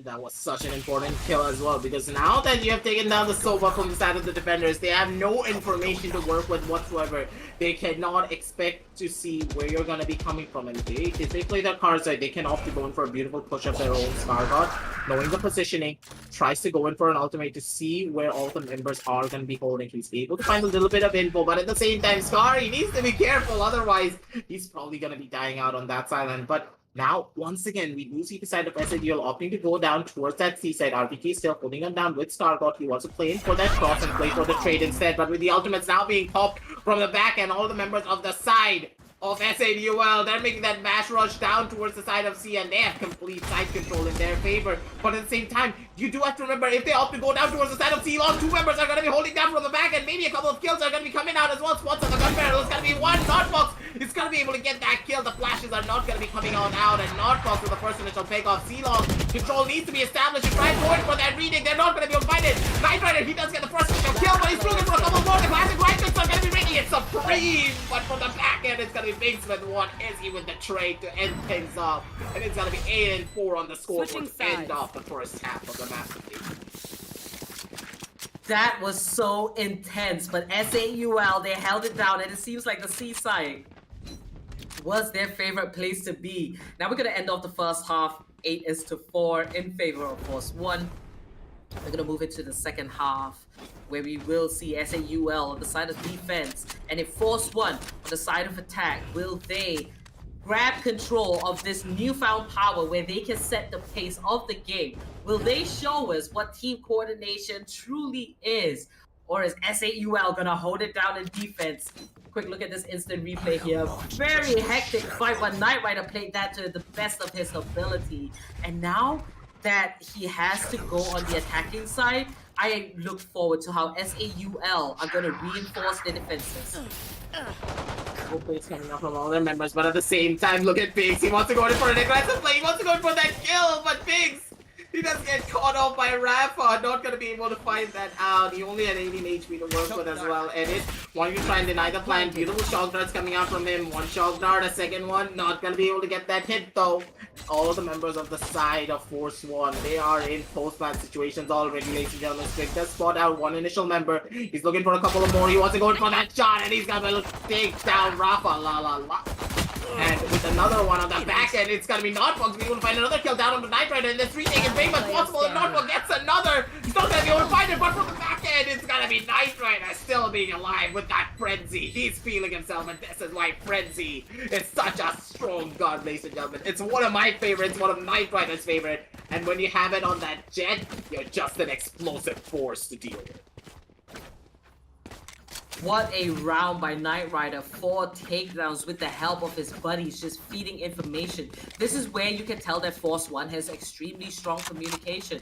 That was such an important kill as well, because now that you have taken down the Sova from the side of the defenders, they have no information to work with whatsoever. They cannot expect to see where you're going to be coming from, and if they play their cards right, they can opt to go in for a beautiful push of their own. Scarguard, knowing the positioning, tries to go in for an ultimate to see where all the members are going to be holding. He's able to find a little bit of info, but at the same time, Scar, he needs to be careful, otherwise he's probably going to be dying out on that side. But now, once again, we do see the side of SAUL opting to go down towards that C side. RPK still holding him down with Stargott. He wants to play in for that cross and play for the trade instead. But with the ultimates now being popped from the back and all the members of the side of SAUL, they're making that mash rush down towards the side of C, and they have complete side control in their favor. But at the same time, you do have to remember, if they opt to go down towards the side of C long, 2 members are going to be holding down from the back, and maybe a couple of kills are going to be coming out as well. Spots on the gun barrel. It's going to be one. Notbox is going to be able to get that kill. The flashes are not going to be coming on out, and Notbox with the first initial pick off. C long control needs to be established. You try going for that reading. They're not going to be able to find it. Knight Rider, he does get the first initial kill, but he's looking for a couple more. The classic right are going to be ringing it supreme, but from the back end, it's going to be Biggs with one, Izzy with the trade to end things off. And it's gonna be 8-4 on the scoreboard to end off the first half of the Master League. That was so intense, but SAUL, they held it down, and it seems like the seaside was their favorite place to be. Now we're gonna end off the first half, 8-4 in favor of Force 1. We're gonna move into the second half, where we will see SAUL on the side of defense, and if Force 1 on the side of attack, will they grab control of this newfound power where they can set the pace of the game? Will they show us what team coordination truly is? Or is SAUL gonna hold it down in defense? Quick look at this instant replay here. Very hectic fight, but Knight Rider played that to the best of his ability. And now that he has to go on the attacking side, I look forward to how SAUL are gonna reinforce their defenses. Hopefully it's coming up from all their members, but at the same time, look at Biggs. He wants to go in for an aggressive play. He wants to go in for that kill, but Biggs, he does get caught off by Rafa. Not going to be able to find that out. He only had 18 HP to work with as well. Edit, wanting to try and deny the plan. Beautiful shock darts coming out from him. One shock dart, a second one. Not going to be able to get that hit though. All of the members of the side of Force 1, they are in post-match situations already, ladies and gentlemen. Strick does spot out one initial member. He's looking for a couple of more. He wants to go in for that shot, and he's gonna take down Rafa. La la la. And with another one on the back end, it's gonna be Notebox. We're gonna find another kill down on the Knight Rider, and the 3 taken big but possible, and Notebox gets another. He's not gonna be able to find it, but from the back end, it's gonna be Knight Rider still being alive with that frenzy. He's feeling himself, and this is why frenzy is such a strong gun, ladies and gentlemen. It's one of my favorites, one of Knight Rider's favorite, and when you have it on that jet, you're just an explosive force to deal with. What a round by Knight Rider. 4 takedowns with the help of his buddies, just feeding information. This is where you can tell that Force 1 has extremely strong communication.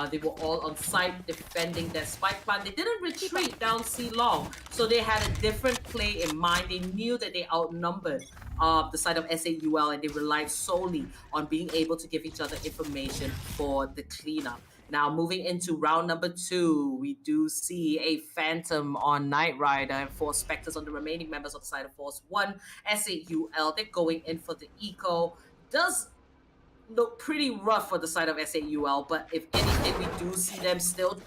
They were all on site defending their spike plan. They didn't retreat down C long, so they had a different play in mind. They knew that they outnumbered the side of SAUL, and they relied solely on being able to give each other information for the cleanup. Now, moving into round number 2, we do see a Phantom on Knight Rider and 4 Spectres on the remaining members of the side of Force 1. SAUL, they're going in for the eco. Does look pretty rough for the side of SAUL, but if anything, we do see them still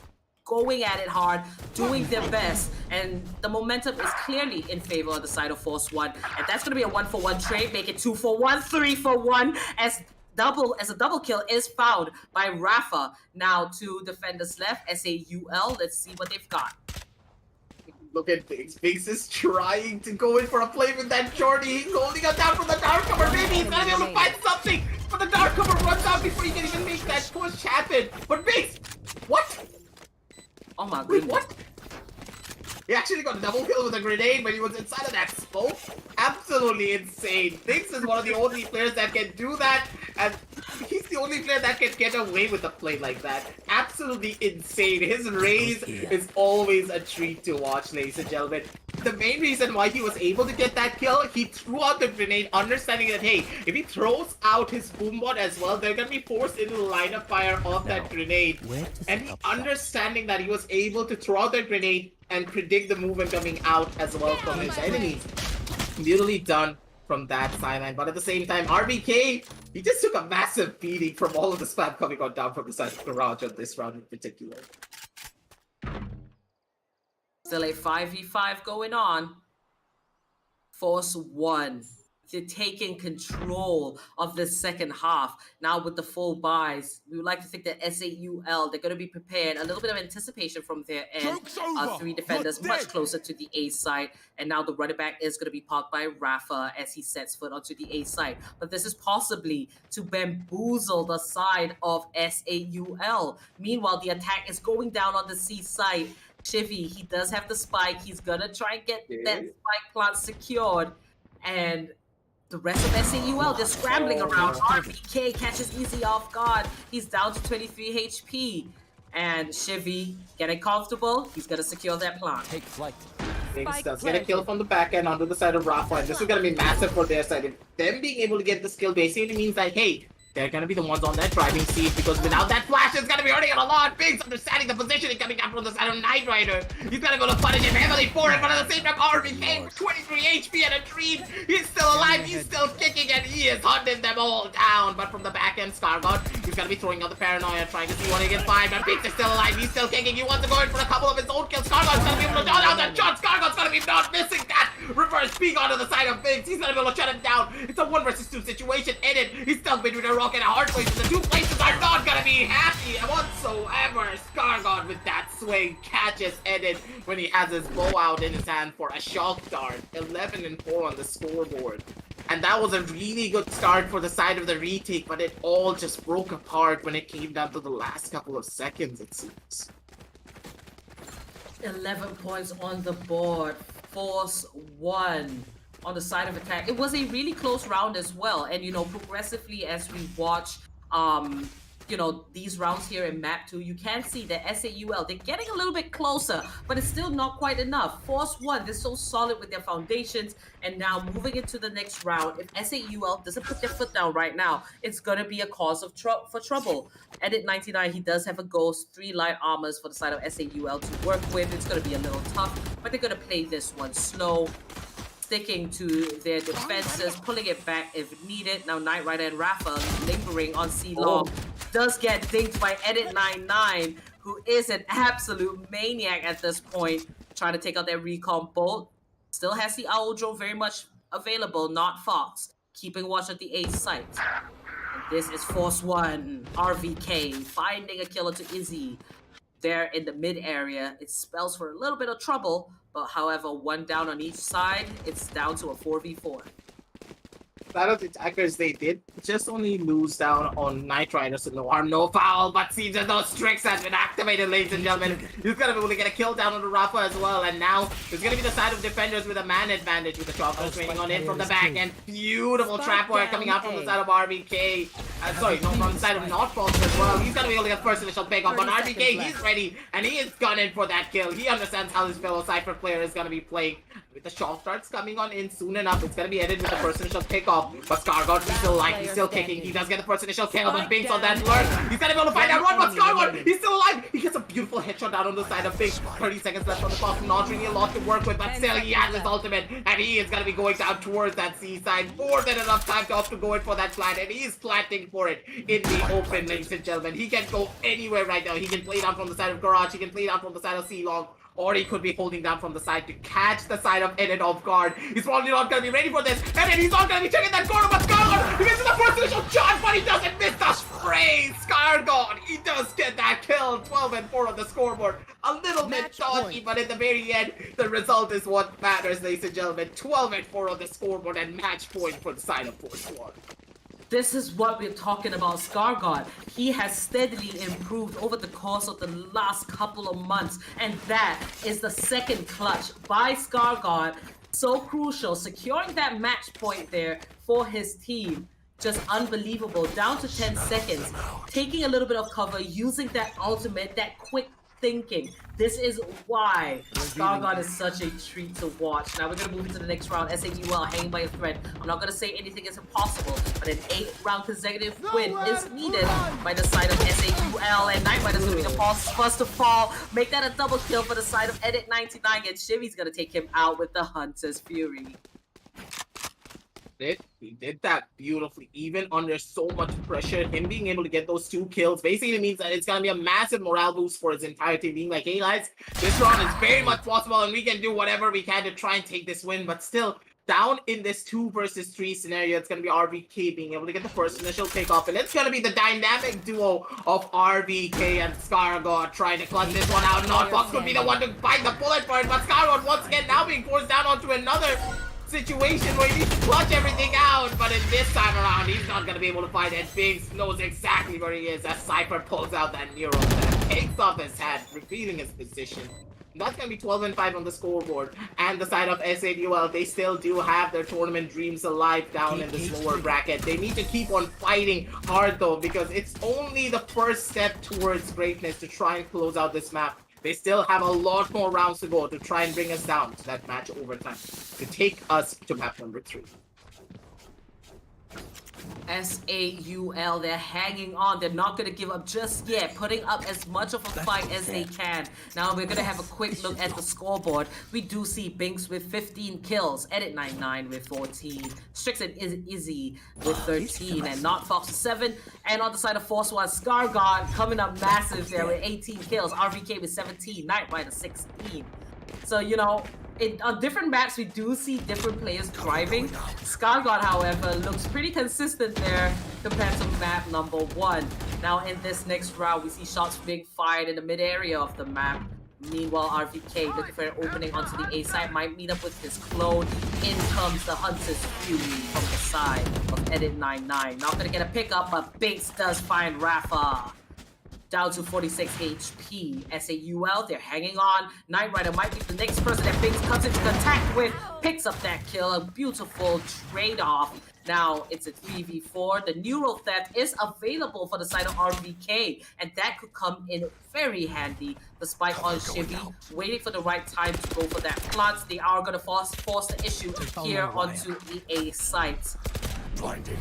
going at it hard, doing their best, and the momentum is clearly in favor of the side of Force 1, and that's going to be a 1-for-1 trade, make it 2-for-1, 3-for-1, as a double kill is found by Rafa. Now 2 defenders left, SAUL, let's see what they've got. Look at Biggs. Biggs is trying to go in for a play with that Jordy. He's holding us down from the dark cover. Maybe he's gonna be able to find something, but the dark cover runs out before he can even make that push happen. But Biggs, what? Oh my Wait, goodness. what? He actually got a double kill with a grenade when he was inside of that smoke. Absolutely insane. Biggs is one of the only players that can do that, and he's the only player that can get away with a play like that. Absolutely insane. His raise is always a treat to watch, ladies and gentlemen. The main reason why he was able to get that kill, he threw out the grenade, understanding that, hey, if he throws out his boombot as well, they're going to be forced into the line of fire of that grenade. And he understanding that he was able to throw out that grenade and predict the movement coming out as well from his enemies. Beautifully done from that sideline, but at the same time, RBK, he just took a massive beating from all of the spam coming on down from the side of Garage on this round in particular. Still a 5v5 going on. Force 1, they're taking control of the second half. Now with the full buys, we would like to think that SAUL, they're going to be prepared. A little bit of anticipation from their end. 3 defenders much closer to the A side. And now the running back is going to be parked by Rafa as he sets foot onto the A side. But this is possibly to bamboozle the side of SAUL. Meanwhile, the attack is going down on the C side. Chivy, he does have the spike. He's going to try and get that spike plant secured. And the rest of SAUL just scrambling around. RBK catches easy off guard. He's down to 23 HP. And Chivy getting comfortable. He's going to secure that plant. Take flight. Biggs does get a kill from the back end onto the side of Rafa, and this is going to be massive for their side. If them being able to get this kill basically means that, hey, they're gonna be the ones on that driving seat because without that flash, it's gonna be hurting it a lot. Biggs understanding the positioning coming out from the side of Knight Rider. He's gonna go to punish him heavily for it, but at the same time, RVK 23 HP and a dream. He's still alive, he's still kicking, and he is hunting them all down. But from the back end, Scargod, he's gonna be throwing out the paranoia, trying to see what he can find. But Biggs is still alive, he's still kicking. He wants to go in for a couple of his own kills. Scargod's gonna be able to draw down that shot. Scargod's gonna be not missing that reverse peek onto the side of Biggs. He's gonna be able to shut him down. It's a 1 versus 2 situation. Edit. He's stuck between a rock and a hard place. The two places are not gonna be happy whatsoever. Scargod with that swing catches Edit when he has his bow out in his hand for a shock dart. 11-4 on the scoreboard. And that was a really good start for the side of the retake, but it all just broke apart when it came down to the last couple of seconds, it seems. 11 points on the board. Force 1 on the side of attack. It was a really close round as well. And, you know, progressively as we watch, you know, these rounds here in map 2, you can see that SAUL, they're getting a little bit closer, but it's still not quite enough. Force 1, they're so solid with their foundations, and now moving into the next round, if SAUL doesn't put their foot down right now, it's gonna be a cause of for trouble. Edit 99, he does have a ghost, 3 light armors for the side of SAUL to work with. It's gonna be a little tough, but they're gonna play this one slow, sticking to their defenses, pulling it back if needed. Now Knight Rider and Rafa lingering on C-Long. Does get dinked by Edit 99, who is an absolute maniac at this point, trying to take out their recon bolt. Still has the Owl Drone very much available, not Fox. Keeping watch at the A site. And this is Force 1, RVK, finding a killer to Izzy. There in the mid area, it spells for a little bit of trouble, but however, 1 down on each side, it's down to a 4v4. Side of the attackers, they did just only lose down on Knight Rider, so no harm, no foul, but seems as those tricks has been activated, ladies and gentlemen. He's gonna be able to get a kill down on the Rafa as well, and now it's gonna be the side of defenders with a man advantage with the Chocolate training on in from the back end. Beautiful trap wire coming out from the side of RBK. Sorry, no, from the side of Notfalls as well. He's gonna be able to get first initial pick up, but RBK, he's ready, and he is gunning for that kill. He understands how his fellow Cypher player is gonna be playing. With the shock darts coming on in soon enough, it's gonna be ended with the first initial kickoff. But Scargod, he's still alive, he's still kicking. He does get the first initial kill, but Binks on that lurk. He's gonna be able to find out one, but Scargod, he's still alive. He gets a beautiful headshot down on the side of Binks. 30 seconds left on the clock, not really a lot to work with, but still he has his ultimate, and he is gonna be going down towards that seaside. More than enough time to have to go in for that plant, and he's planting for it in the open, ladies and gentlemen. He can go anywhere right now. He can play down from the side of Garage, he can play down from the side of C-Long. Or he could be holding down from the side to catch the side of Edit off guard. He's probably not going to be ready for this. And then he's not going to be checking that corner, but Scargod, he misses the first initial shot, but he doesn't miss the spray. Scargod, he does get that kill. 12-4 on the scoreboard. A little bit dodgy, but at the very end, the result is what matters, ladies and gentlemen. 12-4 on the scoreboard and match point for the side of Force 1. This is what we're talking about, Scargod. He has steadily improved over the course of the last couple of months, and that is the second clutch by Scargod. So crucial, securing that match point there for his team. Just unbelievable. Down to 10 seconds, taking a little bit of cover, using that ultimate, that quick thinking. This is why Scargod is such a treat to watch. Now we're going to move into the next round. SAUL hanging by a thread. I'm not going to say anything is impossible, but an 8-round consecutive win is needed by the side of SAUL, and Knight Rider's going to be the first to fall. Make that a double kill for the side of Edit 99, and Shivy's going to take him out with the Hunter's Fury. He did that beautifully, even under so much pressure. Him being able to get those 2 kills basically means that it's gonna be a massive morale boost for his entire team, being like, hey guys, this round is very much possible and we can do whatever we can to try and take this win. But still, down in this 2 versus 3 scenario, it's gonna be RVK being able to get the first initial takeoff, and it's gonna be the dynamic duo of RVK and Scargod trying to clutch this one out. Notfox could be the one to find the bullet for it, but Scargod once again now being forced down onto another situation where he needs to clutch everything out, but in this time around, he's not going to be able to find it. Biggs knows exactly where he is as Cypher pulls out that Nero that takes off his head, revealing his position. And that's going to be 12-5 on the scoreboard. And the side of SAUL, they still do have their tournament dreams alive down in this lower bracket. They need to keep on fighting hard though, because it's only the first step towards greatness to try and close out this map. They still have a lot more rounds to go to try and bring us down to that match overtime, to take us to map number 3. SAUL, they're hanging on. They're not going to give up just yet, putting up as much of a fight as they can. Now we're going to have a quick look at the scoreboard. We do see Binks with 15 kills, Edit99 with 14, Strix and Izzy with 13, and Not Fox with 7. And on the side of Force One, Scargod coming up massive there with 18 kills, RVK with 17, Knight Rider 16. So, you know, on different maps, we do see different players driving. Scargod, however, looks pretty consistent there compared to map number 1. Now, in this next round, we see shots being fired in the mid area of the map. Meanwhile, RVK looking for an opening onto the A side, might meet up with his clone. In comes the Hunter's Fury from the side of Edit99. Not gonna get a pickup, but Binks does find Rafa. Down to 46 HP. SAUL, they're hanging on. Knight Rider might be the next person that Binks comes into contact with. Picks up that kill. A beautiful trade-off. Now it's a 3v4. The Neural Theft is available for the side of RVK, and that could come in very handy. The spike on Shivy, waiting for the right time to go for that plant. They are going to force the issue here onto the A site. Blinding.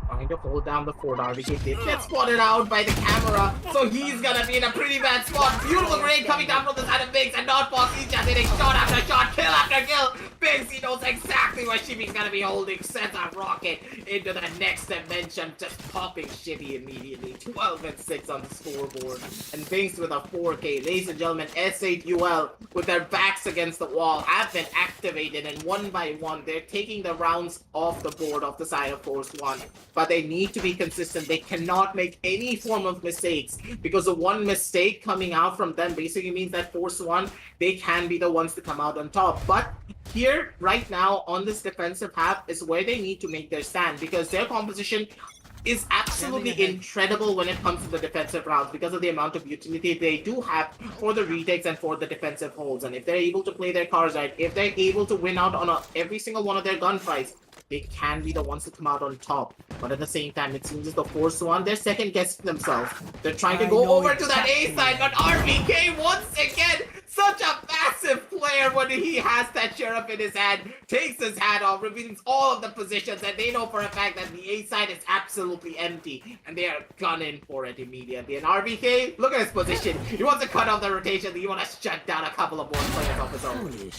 Trying to hold down the fort. RVK did get spotted out by the camera, so he's gonna be in a pretty bad spot. Beautiful grenade coming down from the side of Binks, and Not Fox, he's just hitting shot after shot, kill after kill. Binks, he knows exactly where Shivy's gonna be holding, sends a rocket into the next dimension, just popping Shivy immediately. 12 and 6 on the scoreboard. And Binks with a 4K. Ladies and gentlemen, S8UL, with their backs against the wall, have been activated, and one by one, they're taking the rounds off the board off the side of Force One. But they need to be consistent. They cannot make any form of mistakes, because the one mistake coming out from them basically means that Force One, they can be the ones to come out on top. But here, right now, on this defensive half is where they need to make their stand, because their composition is absolutely incredible when it comes to the defensive rounds because of the amount of utility they do have for the retakes and for the defensive holds. And if they're able to play their cards right, if they're able to win out on every single one of their gunfights, they can be the ones to come out on top. But at the same time, it seems as the Force One, they're second guessing themselves. They're trying to go over to that A side, but RVK once again, such a massive player when he has that sheriff in his hand, takes his hat off, reveals all of the positions, and they know for a fact that the A side is absolutely empty, and they are gunning for it immediately. And RVK, look at his position. He wants to cut off the rotation, he wants to shut down a couple of more players off his own.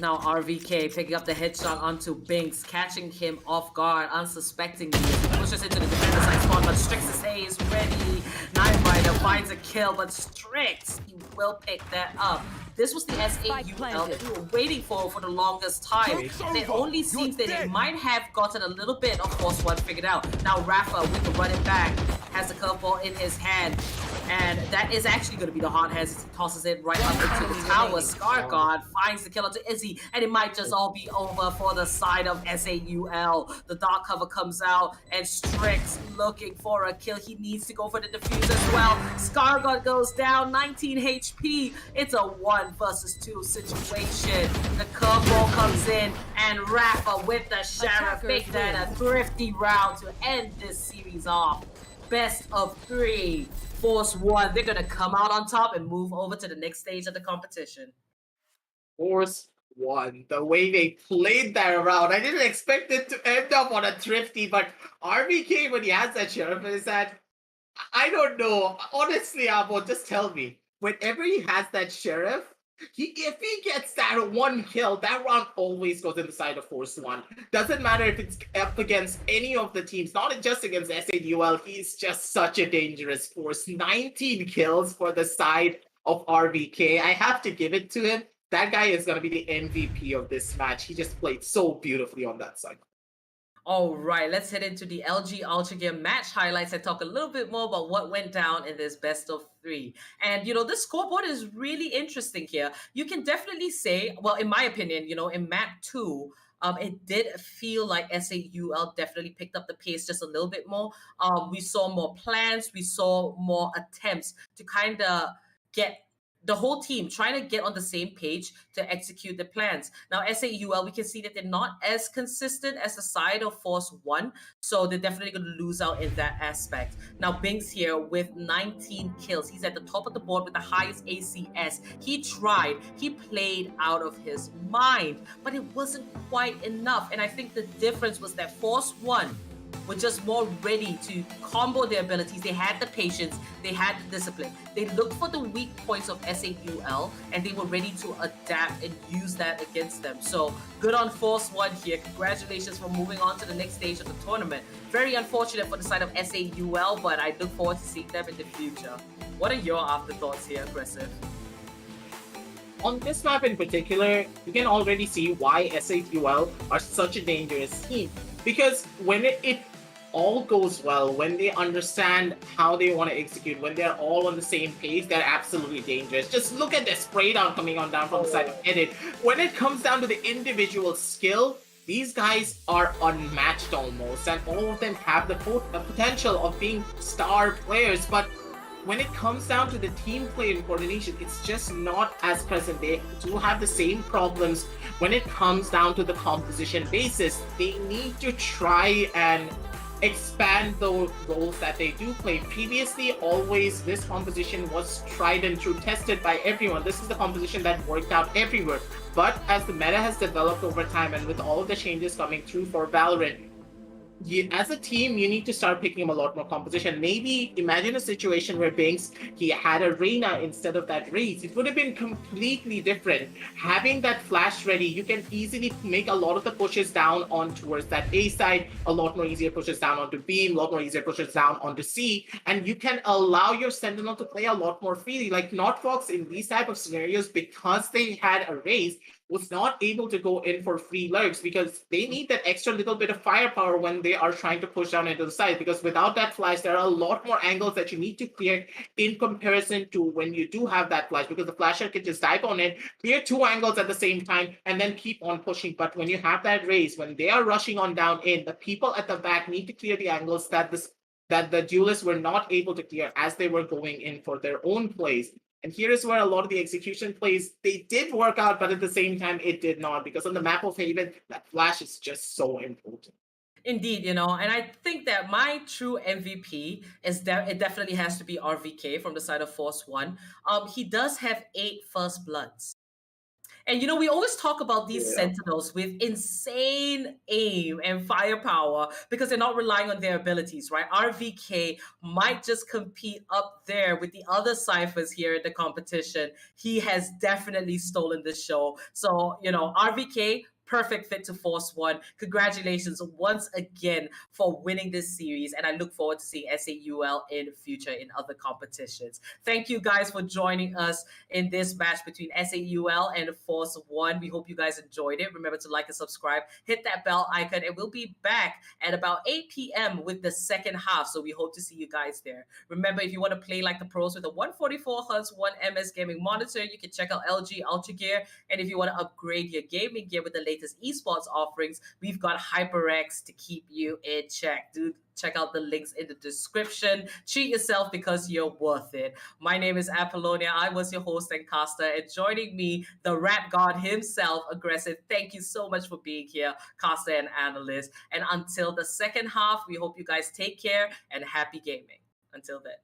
Now RVK picking up the headshot onto Binks, catching him off guard, unsuspectingly as he pushes into the defender side spawn, but Strix's A is ready. Knight Rider finds a kill, but Strix, he will pick that up. This was the SAUL that we were waiting for the longest time. And it only seems that he might have gotten a little bit of Force One figured out. Now Rafa, we can run it back, has the curveball in his hand. And that is actually going to be the hard head as he tosses it right up into the tower. Scargod finds the kill onto Izzy, and it might just all be over for the side of SAUL. The dark cover comes out, and Strix looking for a kill. He needs to go for the defuse as well. Scargod goes down, 19 HP. It's a 1 versus 2 situation. The curveball comes in, and Rafa with the Sheriff make that a thrifty round to end this series off. Best of 3. Force One, they're gonna come out on top and move over to the next stage of the competition. Force One, the way they played that around, I didn't expect it to end up on a thrifty, but RVK, when he has that sheriff in his hand, I don't know. Honestly, Abo, just tell me. Whenever he has that sheriff, if he gets that one kill, that round always goes in the side of Force One. Doesn't matter if it's up against any of the teams, not just against SAUL, he's just such a dangerous force. 19 kills for the side of RVK. I have to give it to him. That guy is going to be the MVP of this match. He just played so beautifully on that side. All right, let's head into the LG Ultragear match highlights and talk a little bit more about what went down in this best of 3. And, you know, this scoreboard is really interesting here. You can definitely say, well, in my opinion, you know, in map 2, it did feel like SAUL definitely picked up the pace just a little bit more. We saw more plans. We saw more attempts to kind of get the whole team trying to get on the same page to execute the plans. Now, SAUL, we can see that they're not as consistent as the side of Force One, so they're definitely going to lose out in that aspect. Now, Binks here with 19 kills. He's at the top of the board with the highest ACS. He tried. He played out of his mind, but it wasn't quite enough. And I think the difference was that Force One, were just more ready to combo their abilities. They had the patience, they had the discipline. They looked for the weak points of SAUL and they were ready to adapt and use that against them. So good on Force One here. Congratulations for moving on to the next stage of the tournament. Very unfortunate for the side of SAUL, but I look forward to seeing them in the future. What are your afterthoughts here, Aggressive? On this map in particular, you can already see why SAUL are such a dangerous team. Because when it all goes well, when they understand how they want to execute, when they're all on the same page, they're absolutely dangerous. Just look at the spray down coming on down from the side of Edit. When it comes down to the individual skill, these guys are unmatched almost, and all of them have the potential of being star players, but when it comes down to the team play and coordination, it's just not as present. They do have the same problems when it comes down to the composition basis. They need to try and expand the roles that they do play. Previously, always this composition was tried and true, tested by everyone. This is the composition that worked out everywhere. But as the meta has developed over time and with all of the changes coming through for Valorant, as a team, you need to start picking a lot more composition. Maybe imagine a situation where Binks, he had a Reyna instead of that Raze. It would have been completely different. Having that flash ready, you can easily make a lot of the pushes down on towards that A side, a lot more easier pushes down onto B, a lot more easier pushes down onto C, and you can allow your Sentinel to play a lot more freely. Like Notfox in these type of scenarios, because they had a Raze, was not able to go in for free lurks because they need that extra little bit of firepower when they are trying to push down into the side, because without that flash, there are a lot more angles that you need to clear in comparison to when you do have that flash, because the flasher can just dive on it, clear 2 angles at the same time, and then keep on pushing. But when you have that Raze, when they are rushing on down in, the people at the back need to clear the angles that the duelists were not able to clear as they were going in for their own plays. And here is where a lot of the execution plays, they did work out, but at the same time, it did not. Because on the map of Haven, that flash is just so important. Indeed, and I think that my true MVP is that it definitely has to be RVK from the side of Force One. He does have 8 first bloods. And we always talk about these Sentinels with insane aim and firepower because they're not relying on their abilities, right? RVK might just compete up there with the other ciphers here in the competition. He has definitely stolen the show. So, RVK, perfect fit to Force One. Congratulations once again for winning this series, and I look forward to seeing SAUL in the future in other competitions. Thank you guys for joining us in this match between SAUL and Force One. We hope you guys enjoyed it. Remember to like and subscribe, hit that bell icon, and we'll be back at about 8 p.m. with the second half, so we hope to see you guys there. Remember, if you want to play like the pros with a 144Hz 1MS gaming monitor, you can check out LG Ultragear, and if you want to upgrade your gaming gear with the latest esports offerings, we've got HyperX to keep you in check. Dude, check out the links in the description. Treat yourself because you're worth it. My name is Apollonia. I was your host and caster, and joining me, the rap god himself, Aggressive. Thank you so much for being here, caster and analyst. And until the second half, we hope you guys take care and happy gaming. Until then.